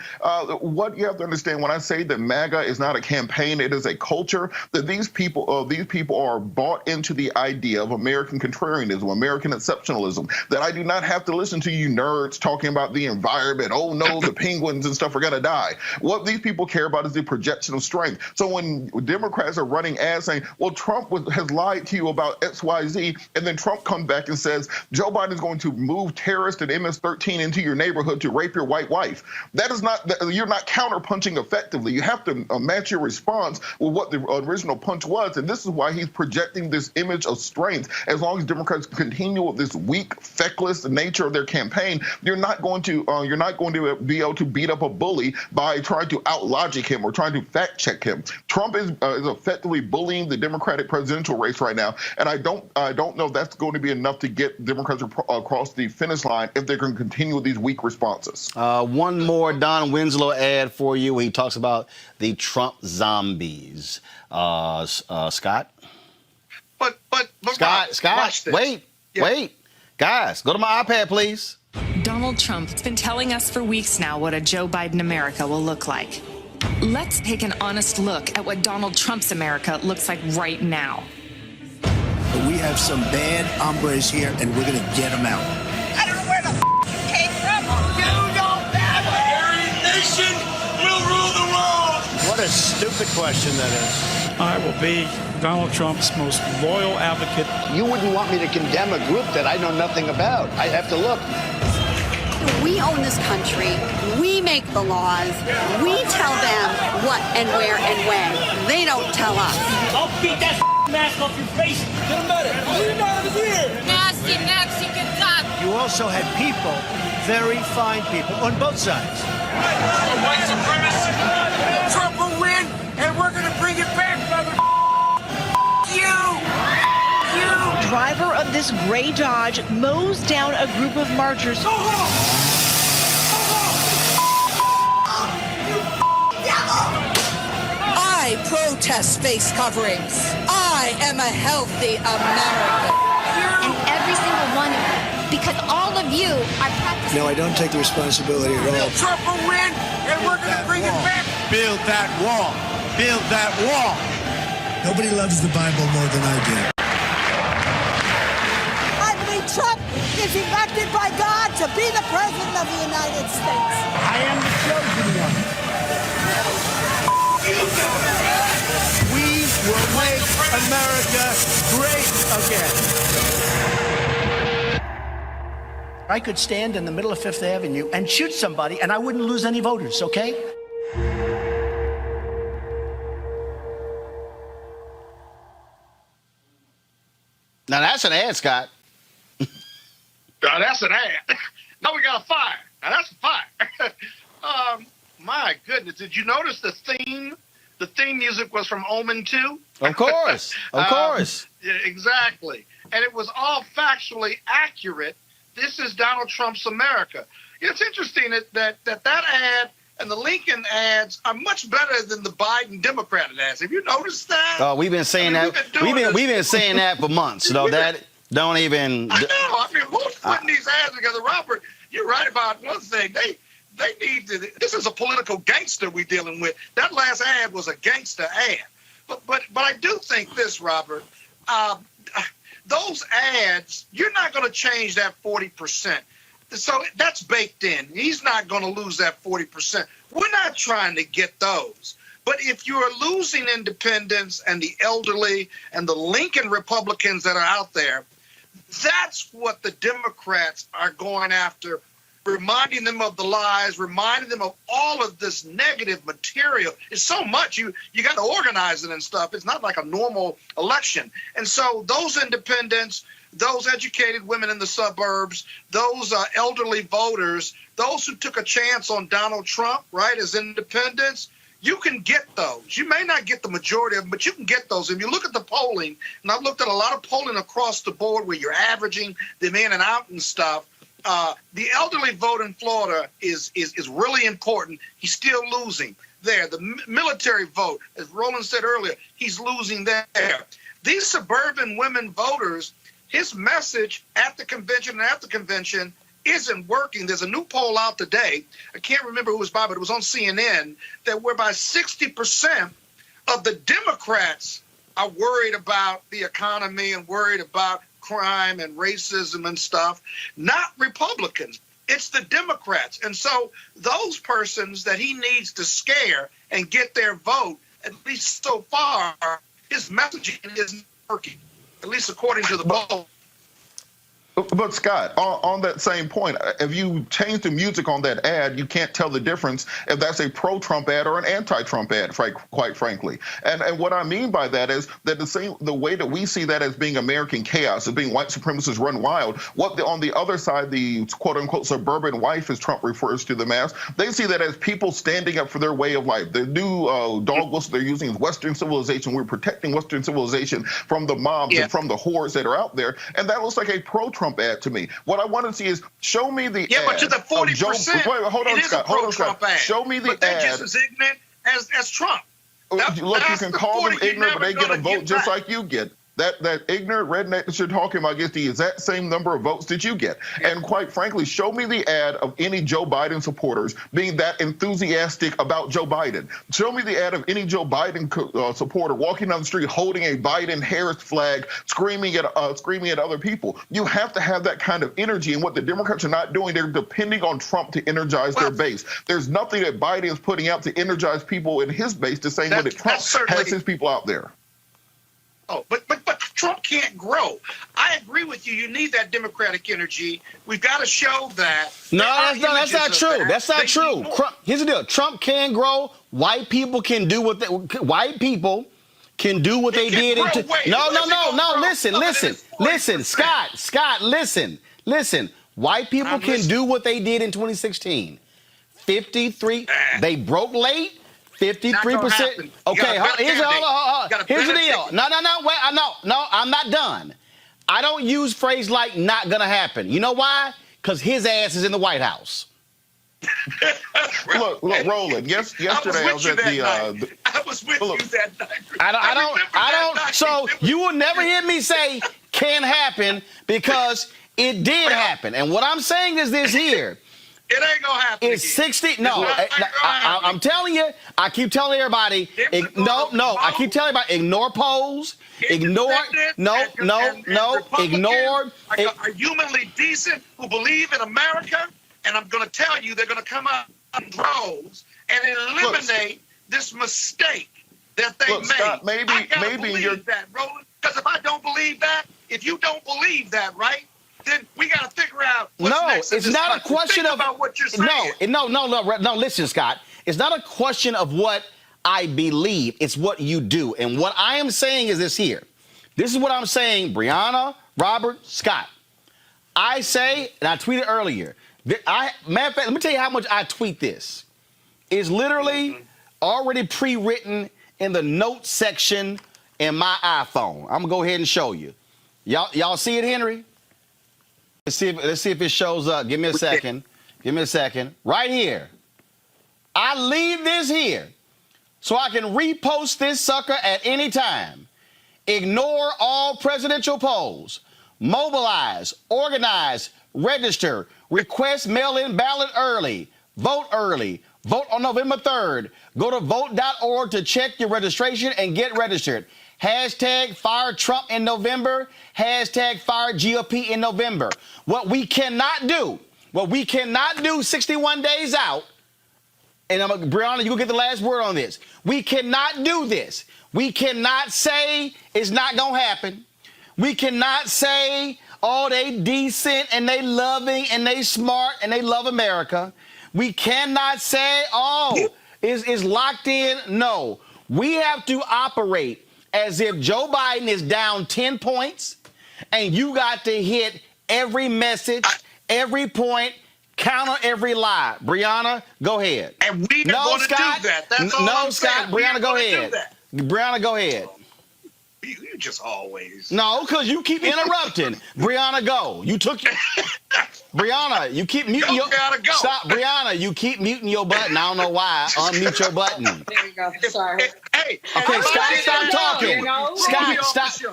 What you have to understand when I say that MAGA is not a campaign, it is a culture. That these people are bought into the idea of American contrarianism, American exceptionalism. That I do not have to listen to you nerds talking about the environment. Oh no. The penguins and stuff are going to die. What these people care about is the projection of strength. So when Democrats are running ads saying, well, Trump has lied to you about XYZ, and then Trump comes back and says, Joe Biden is going to move terrorists and MS-13 into your neighborhood to rape your white wife. That is not, you're not counterpunching effectively. You have to match your response with what the original punch was. And this is why he's projecting this image of strength. As long as Democrats continue with this weak, feckless nature of their campaign, you're not going to be able to beat up a bully by trying to out-logic him or trying to fact-check him. Trump is effectively bullying the Democratic presidential race right now, and I don't know if that's going to be enough to get Democrats across the finish line if they're going to continue with these weak responses. One more Don Winslow ad for you. He talks about the Trump zombies. Scott? But Scott, wait. Guys, go to my iPad, please. Donald Trump has been telling us for weeks now what a Joe Biden America will look like. Let's take an honest look at what Donald Trump's America looks like right now. We have some bad hombres here, and we're going to get them out. I don't know where the you came from. You don't have a heritage nation will rule the world. What a stupid question that is. I will be Donald Trump's most loyal advocate. You wouldn't want me to condemn a group that I know nothing about. I'd have to look. We own this country. We make the laws. We tell them what and where and when. They don't tell us. I'll beat that mask off your face. Get him better. You're not here. Nasty Mexican cop. You also had people, very fine people, on both sides. White supremacy. Trump will win, and we're going to bring it back, brother. You. Driver of this gray Dodge mows down a group of marchers. I protest face coverings. I am a healthy American. And every single one of them because all of you are practicing. No, I don't take the responsibility at all. Trump will win, and we're going to bring it back. Build that wall. Build that wall. Nobody loves the Bible more than I do. I believe Trump is elected by God to be the president of the United States. I am the chosen one. We will make America great again. I could stand in the middle of Fifth Avenue and shoot somebody, and I wouldn't lose any voters, okay? Now that's an ad, Scott. Now that's an ad. Now we got a fire. Now that's a fire. My goodness. Did you notice the theme? The theme music was from Omen 2? Of course. Of course. Yeah, exactly. And it was all factually accurate. This is Donald Trump's America. It's interesting that ad and the Lincoln ads are much better than the Biden Democrat ads. Have you noticed that? Oh, we've been saying that. We've been saying that for months. So that don't even. I know. I mean, who's putting these ads together, Robert? You're right about one thing. They need to. This is a political gangster we're dealing with. That last ad was a gangster ad. But I do think this, Robert. Those ads, you're not going to change that 40%. So that's baked in. He's not going to lose that 40%. We're not trying to get those. But if you are losing independents and the elderly and the Lincoln Republicans that are out there, that's what the Democrats are going after, reminding them of the lies, reminding them of all of this negative material. It's so much. You got to organize it and stuff. It's not like a normal election. And so those independents, those educated women in the suburbs, those elderly voters, those who took a chance on Donald Trump, right, as independents, you can get those. You may not get the majority of them, but you can get those. If you look at the polling, and I've looked at a lot of polling across the board where you're averaging them in and out and stuff, the elderly vote in Florida is really important. He's still losing there. The military vote, as Roland said earlier, he's losing there. These suburban women voters, his message at the convention and after convention isn't working. There's a new poll out today. I can't remember who it was by, but it was on CNN, that whereby 60% of the Democrats are worried about the economy and worried about crime and racism and stuff, not Republicans. It's the Democrats. And so those persons that he needs to scare and get their vote, at least so far, his messaging isn't working, at least according to the poll. But Scott, on that same point, if you change the music on that ad, you can't tell the difference if that's a pro-Trump ad or an anti-Trump ad, quite frankly. And what I mean by that is that the way that we see that as being American chaos, as being white supremacists run wild, on the other side, the quote-unquote suburban wife, as Trump refers to them as, they see that as people standing up for their way of life. The new dog whistle they're using is Western civilization. We're protecting Western civilization from the mobs and from the hordes that are out there. And that looks like a pro-Trump ad to me. What I want to see is show me the ad. But to the 40%, hold on, Scott. Ad. Show me the but they're just as ignorant as Trump. Look, you can call them ignorant, but they get a vote just like you get. That ignorant redneck that you're talking about gets the exact same number of votes that you get. Yeah. And quite frankly, show me the ad of any Joe Biden supporters being that enthusiastic about Joe Biden. Show me the ad of any Joe Biden supporter walking down the street holding a Biden-Harris flag, screaming at other people. You have to have that kind of energy, and what the Democrats are not doing, they're depending on Trump to energize their base. There's nothing that Biden is putting out to energize people in his base the same way that Trump has his people out there. Oh, but Trump can't grow. I agree with you. You need that Democratic energy. We've got to show that. No, that's not true. That's not true. Here's the deal. Trump can grow. White people can do what they did. No. Listen, Scott, listen. White people can do what they did in 2016. 53. They broke late. 53%. Okay, here's the deal. No, I'm not done. I don't use phrase like not gonna happen. You know why? Because his ass is in the White House. Look, Roland. Yesterday I was at the. I was with you that night. I don't. So you will never hear me say can happen because It did happen. And what I'm saying is this here. It ain't gonna happen. It's 60. No, I'm telling you. I keep telling everybody. I keep telling everybody. Ignore polls. Ignore. Ignore. Are humanly decent who believe in America, and I'm gonna tell you, they're gonna come out in droves and eliminate this mistake that they made. Scott, maybe you're that, Roland. Because if I don't believe that, if you don't believe that, right? Then we got to figure out what's next. It's not a question of what you're saying. No. Listen, Scott. It's not a question of what I believe. It's what you do. And what I am saying is this here. This is what I'm saying, Brianna, Robert, Scott. I say, and I tweeted earlier. Matter of fact, let me tell you how much I tweet this. It's literally already pre-written in the notes section in my iPhone. I'm gonna go ahead and show you. Y'all see it, Henry? Let's see if it shows up. Give me a second. Right here. I leave this here so I can repost this sucker at any time. Ignore all presidential polls. Mobilize, organize, register, request mail-in ballot early. Vote on November 3rd. Go to vote.org to check your registration and get registered. Hashtag fire Trump in November. Hashtag fire GOP in November. What we cannot do 61 days out, and Brianna, you will get the last word on this. We cannot do this. We cannot say it's not going to happen. We cannot say, oh, they decent and they loving and they smart and they love America. We cannot say, oh, it's locked in. No, we have to operate as if Joe Biden is down 10 points and you got to hit every message, every point, counter every lie. Brianna, go ahead. And we are going to do that. That's all I'm saying. Brianna, go ahead. Brianna, go ahead. You just always. No, because you keep interrupting. Brianna, go. You took your... Brianna, you keep muting your... Go. Stop, Brianna, you keep muting your button. I don't know why. Unmute your button. There you go. Sorry. Hey. Okay, Scott, stop talking. You know? Scott,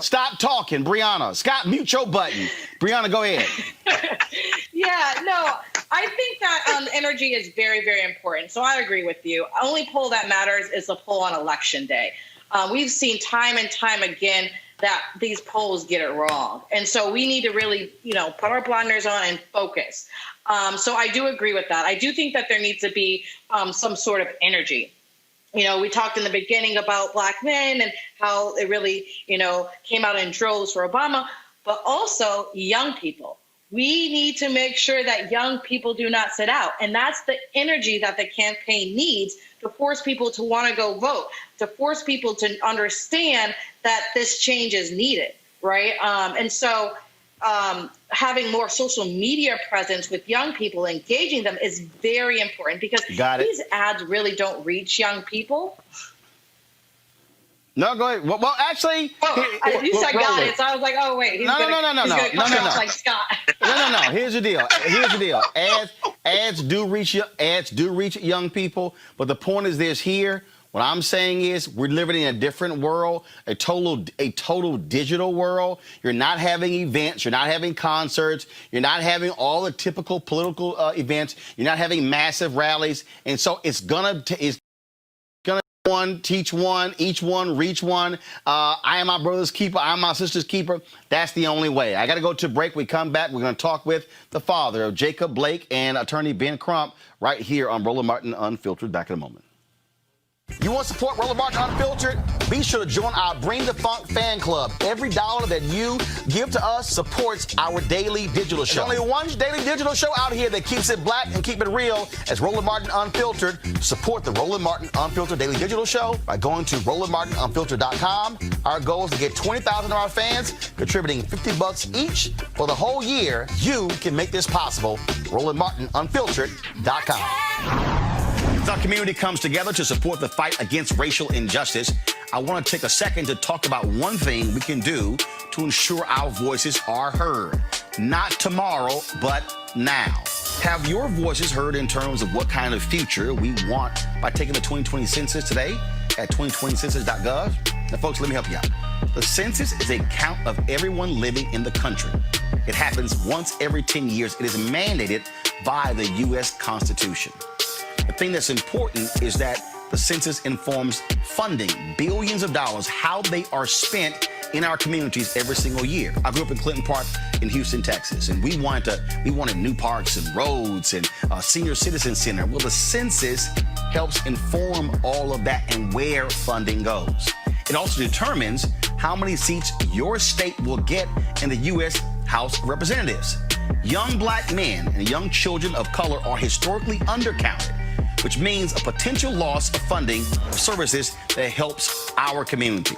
stop talking. Brianna, Scott, mute your button. Brianna, go ahead. Yeah, no, I think that energy is very, very important. So I agree with you. Only poll that matters is the poll on Election Day. We've seen time and time again that these polls get it wrong. And so we need to really, put our blinders on and focus. So I do agree with that. I do think that there needs to be some sort of energy. We talked in the beginning about black men and how it really, came out in droves for Obama, but also young people. We need to make sure that young people do not sit out. And that's the energy that the campaign needs to force people to want to go vote, to force people to understand that this change is needed, right? And so having more social media presence with young people, engaging them is very important because these ads really don't reach young people. No, go ahead. Well, actually, you said got it, so I was like, oh wait, he's gonna come off like Scott. No. Here's the deal. Ads do reach young people, but the point is this here. What I'm saying is we're living in a different world, a total digital world. You're not having events. You're not having concerts. You're not having all the typical political events. You're not having massive rallies, and so it's gonna one, teach one, each one, reach one. I am my brother's keeper. I am my sister's keeper. That's the only way. I got to go to break. We come back. We're going to talk with the father of Jacob Blake and attorney Ben Crump right here on Roland Martin Unfiltered. Back in a moment. You want to support Roland Martin Unfiltered? Be sure to join our Bring the Funk fan club. Every dollar that you give to us supports our daily digital show. There's only one daily digital show out here that keeps it black and keep it real as Roland Martin Unfiltered. Support the Roland Martin Unfiltered daily digital show by going to RolandMartinUnfiltered.com. Our goal is to get 20,000 of our fans contributing $50 each for the whole year. You can make this possible. RolandMartinUnfiltered.com. The community comes together to support the fight against racial injustice. I want to take a second to talk about one thing we can do to ensure our voices are heard. Not tomorrow, but now. Have your voices heard in terms of what kind of future we want by taking the 2020 census today at 2020census.gov? Now, folks, let me help you out. The census is a count of everyone living in the country. It happens once every 10 years. It is mandated by the U.S. Constitution. The thing that's important is that the census informs funding, billions of dollars, how they are spent in our communities every single year. I grew up in Clinton Park in Houston, Texas, and we wanted new parks and roads and a senior citizen center. Well, the census helps inform all of that and where funding goes. It also determines how many seats your state will get in the U.S. House of Representatives. Young black men and young children of color are historically undercounted, which means a potential loss of funding for services that helps our community.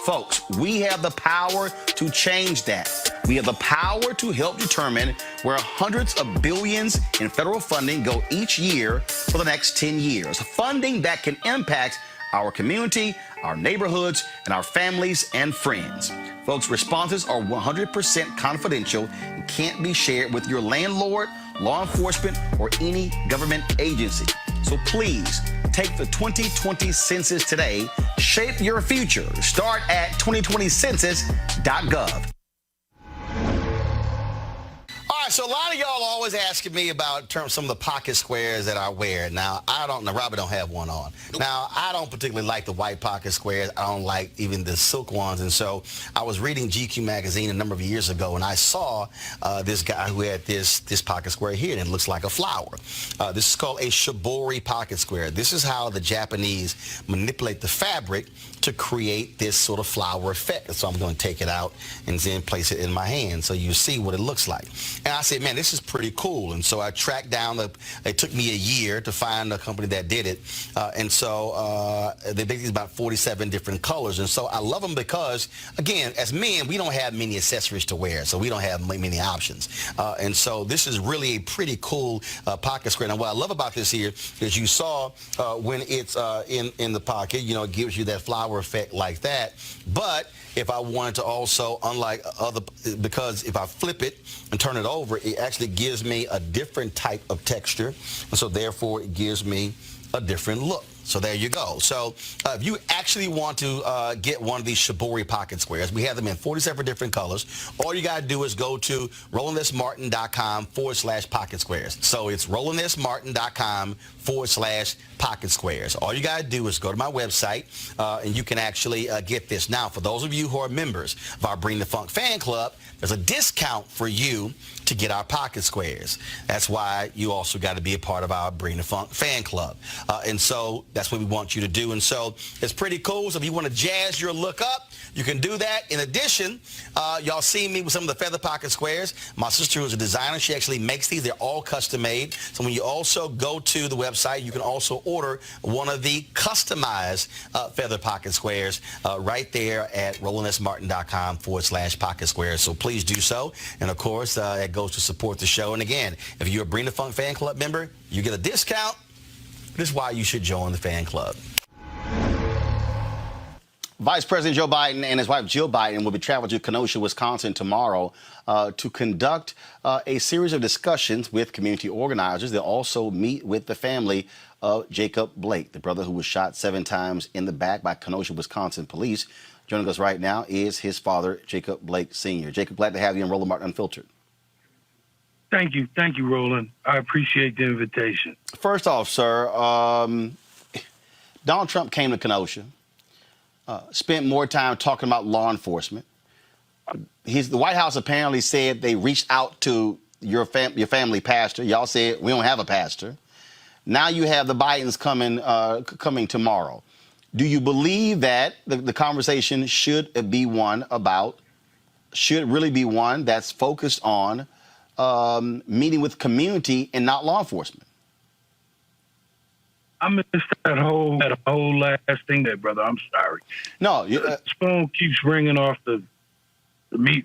Folks, we have the power to change that. We have the power to help determine where hundreds of billions in federal funding go each year for the next 10 years. Funding that can impact our community, our neighborhoods, and our families and friends. Folks, responses are 100% confidential and can't be shared with your landlord, law enforcement, or any government agency. So please take the 2020 census today. Shape your future. Start at 2020census.gov. All right, so a lot of y'all always asking me about some of the pocket squares that I wear. Now, Robert don't have one on. Now, I don't particularly like the white pocket squares. I don't like even the silk ones. And so I was reading GQ magazine a number of years ago, and I saw this guy who had this pocket square here, and it looks like a flower. This is called a shibori pocket square. This is how the Japanese manipulate the fabric to create this sort of flower effect. So I'm going to take it out and then place it in my hand so you see what it looks like. And I said, man, this is pretty cool. And so I tracked down, it took me a year to find a company that did it. And so they make these about 47 different colors. And so I love them because, again, as men, we don't have many accessories to wear, so we don't have many options. And so this is really a pretty cool pocket square. Now, what I love about this here is you saw when it's in the pocket, you know, it gives you that flower effect like that. But if I wanted to also, unlike other, because if I flip it and turn it over, it actually gives me a different type of texture. And so therefore it gives me a different look. So there you go. So if you actually want to get one of these shibori pocket squares, we have them in 47 different colors. All you got to do is go to RolandSMartin.com/pocket squares. So it's RolandSMartin.com/pocket squares. All you got to do is go to my website and you can actually get this. Now, for those of you who are members of our Bring the Funk fan club, there's a discount for you to get our pocket squares. That's why you also got to be a part of our Bring the Funk fan club. And so that's what we want you to do. And so it's pretty cool. So if you want to jazz your look up, you can do that. In addition, y'all see me with some of the feather pocket squares. My sister, who's a designer, she actually makes these. They're all custom made. So when you also go to the website, you can also order one of the customized feather pocket squares right there at RolandSMartin.com/pocket squares. So please do so. And of course, that goes to support the show. And again, if you're a Bring the Funk fan club member, you get a discount. This is why you should join the fan club. Vice President Joe Biden and his wife Jill Biden will be traveling to Kenosha, Wisconsin tomorrow to conduct a series of discussions with community organizers. They'll also meet with the family of Jacob Blake, the brother who was shot 7 times in the back by Kenosha, Wisconsin police. Joining us right now is his father, Jacob Blake Sr. Jacob, glad to have you on Roland Martin Unfiltered. Thank you, Roland. I appreciate the invitation. First off, sir, Donald Trump came to Kenosha, spent more time talking about law enforcement. The White House apparently said they reached out to your family pastor. Y'all said we don't have a pastor. Now you have the Bidens coming tomorrow. Do you believe that the conversation should really be one that's focused on meeting with community and not law enforcement? I missed that whole last thing there, brother. I'm sorry. No, the phone keeps ringing off the meat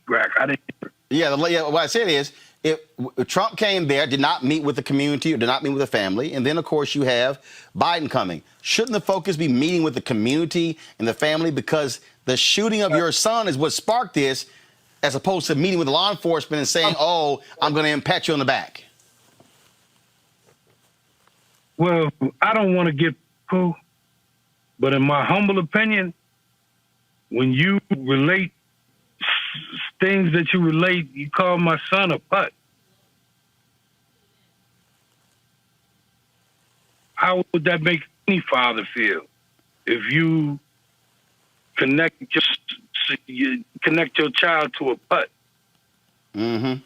rack. I didn't. Yeah, what I said is, if Trump came there, did not meet with the community or did not meet with the family, and then of course you have Biden coming. Shouldn't the focus be meeting with the community and the family, because the shooting of your son is what sparked this, as opposed to meeting with law enforcement and saying, "Oh, I'm going to pat you on the back"? Well, I don't want to get poo, but in my humble opinion, when you relate things that you relate, you call my son a putt. How would that make any father feel if you connect your child to a putt? Mm-hmm.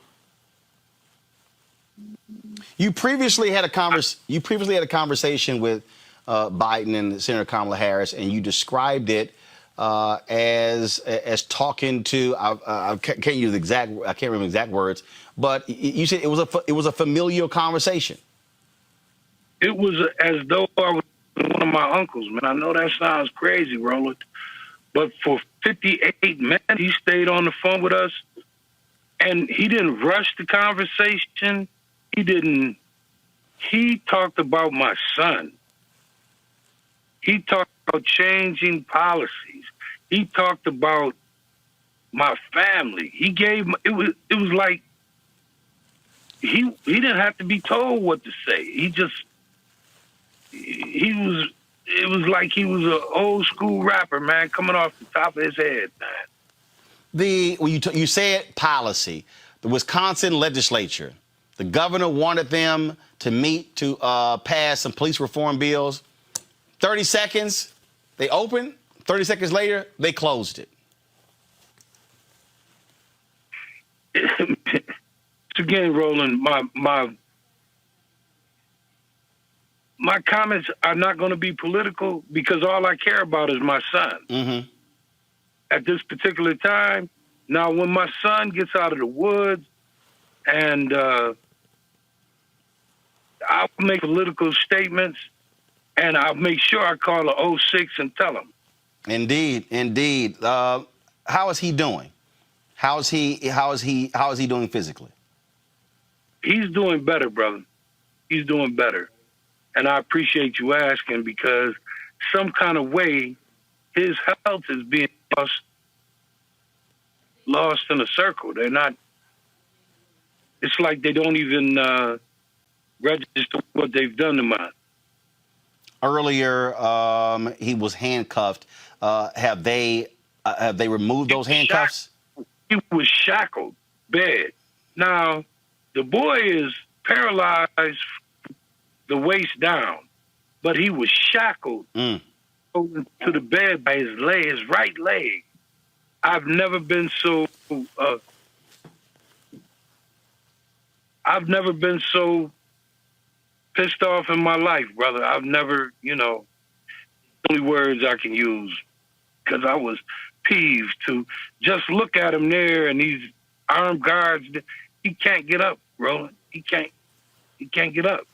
You previously had a conversation with Biden and Senator Kamala Harris, and you described it as talking to. I can't use exact. I can't remember exact words, but you said it was a familial conversation. It was as though I was one of my uncles, man. I know that sounds crazy, Roland, but for 58 minutes, he stayed on the phone with us, and he didn't rush the conversation. He talked about my son. He talked about changing policies. He talked about my family. He gave, it was like he didn't have to be told what to say. It was like he was an old school rapper, man, coming off the top of his head, man. You said policy. The Wisconsin legislature, the governor wanted them to meet to pass some police reform bills. 30 seconds, they opened. 30 seconds later, they closed it. Again, Roland, my comments are not going to be political because all I care about is my son. Mm-hmm. At this particular time, now when my son gets out of the woods and I'll make political statements and I'll make sure I call the 06 and tell him. Indeed. How is he doing? How is he doing physically? He's doing better, brother. He's doing better. And I appreciate you asking because some kind of way his health is being lost in a circle. They're not, it's like they don't even register what they've done to mine. Earlier, he was handcuffed. Have they removed those handcuffs? He was shackled, bad. Now, the boy is paralyzed the waist down, but he was shackled to the bed by his right leg. I've never been so pissed off in my life, brother. I've never, only words I can use because I was peeved to just look at him there and these armed guards. He can't get up, Roland. He can't get up.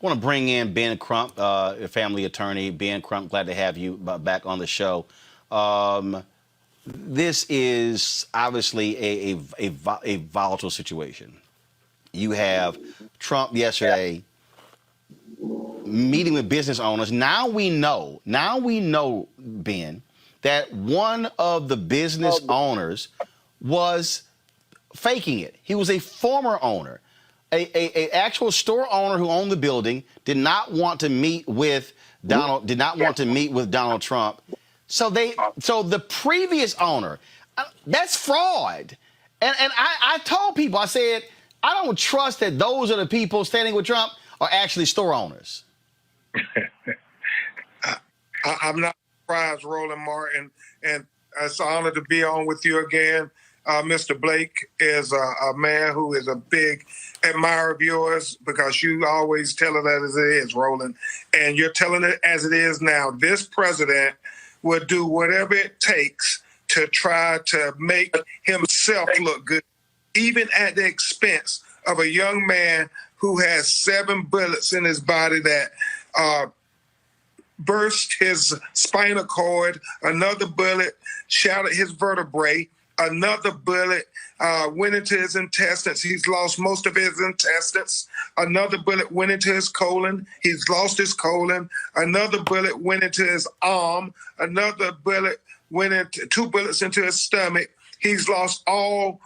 I want to bring in Ben Crump, a family attorney. Ben Crump, glad to have you back on the show. This is obviously a volatile situation. You have Trump yesterday meeting with business owners. Now we know, Ben, that one of the business owners was faking it. He was a former owner. A actual store owner who owned the building did not want to meet with Donald Trump. So the previous owner, that's fraud. And I told people, I said, I don't trust that those are the people standing with Trump are actually store owners. I'm not surprised, Roland Martin, and it's an honor to be on with you again. Mr. Blake is a man who is a big admirer of yours because you always tell it as it is, Roland, and you're telling it as it is now. This president will do whatever it takes to try to make himself look good, even at the expense of a young man who has 7 bullets in his body that burst his spinal cord, another bullet shattered his vertebrae, another bullet went into his intestines. He's lost most of his intestines. Another bullet went into his colon. He's lost his colon. Another bullet went into his arm. Another bullet went into 2 bullets into his stomach. He's lost all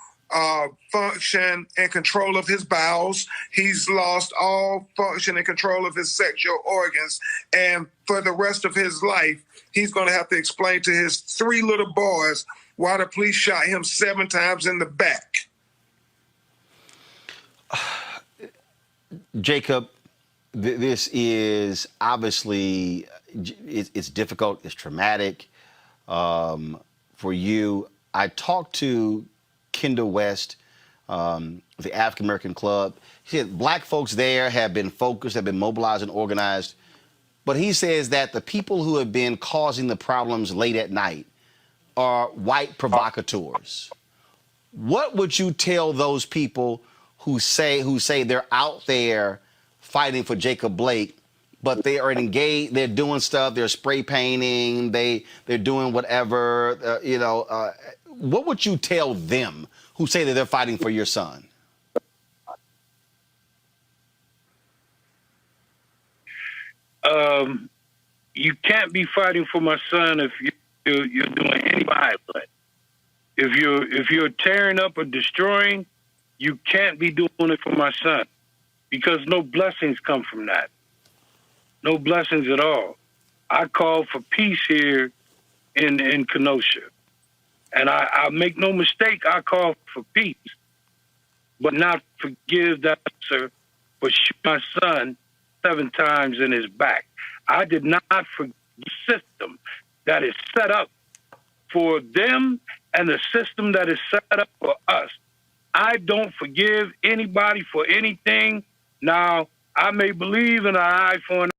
function and control of his bowels. He's lost all function and control of his sexual organs. And for the rest of his life, he's going to have to explain to his 3 little boys why the police shot him 7 times in the back. Jacob, this is obviously, it's difficult, it's traumatic for you. I talked to Kendall West, the African American Club. He said black folks there have been focused, have been mobilized and organized. But he says that the people who have been causing the problems late at night are white provocateurs. What would you tell those people who say they're out there fighting for Jacob Blake, but they are engaged, they're doing stuff, they're spray painting, they're doing whatever, what would you tell them who say that they're fighting for your son? You can't be fighting for my son if you're doing any violence. If you're tearing up or destroying, you can't be doing it for my son, because no blessings come from that. No blessings at all. I call for peace here in Kenosha. And I make no mistake, I call for peace, but not forgive that officer for shooting my son 7 times in his back. I did not forgive the system that is set up for them and the system that is set up for us. I don't forgive anybody for anything. Now, I may believe in an eye for an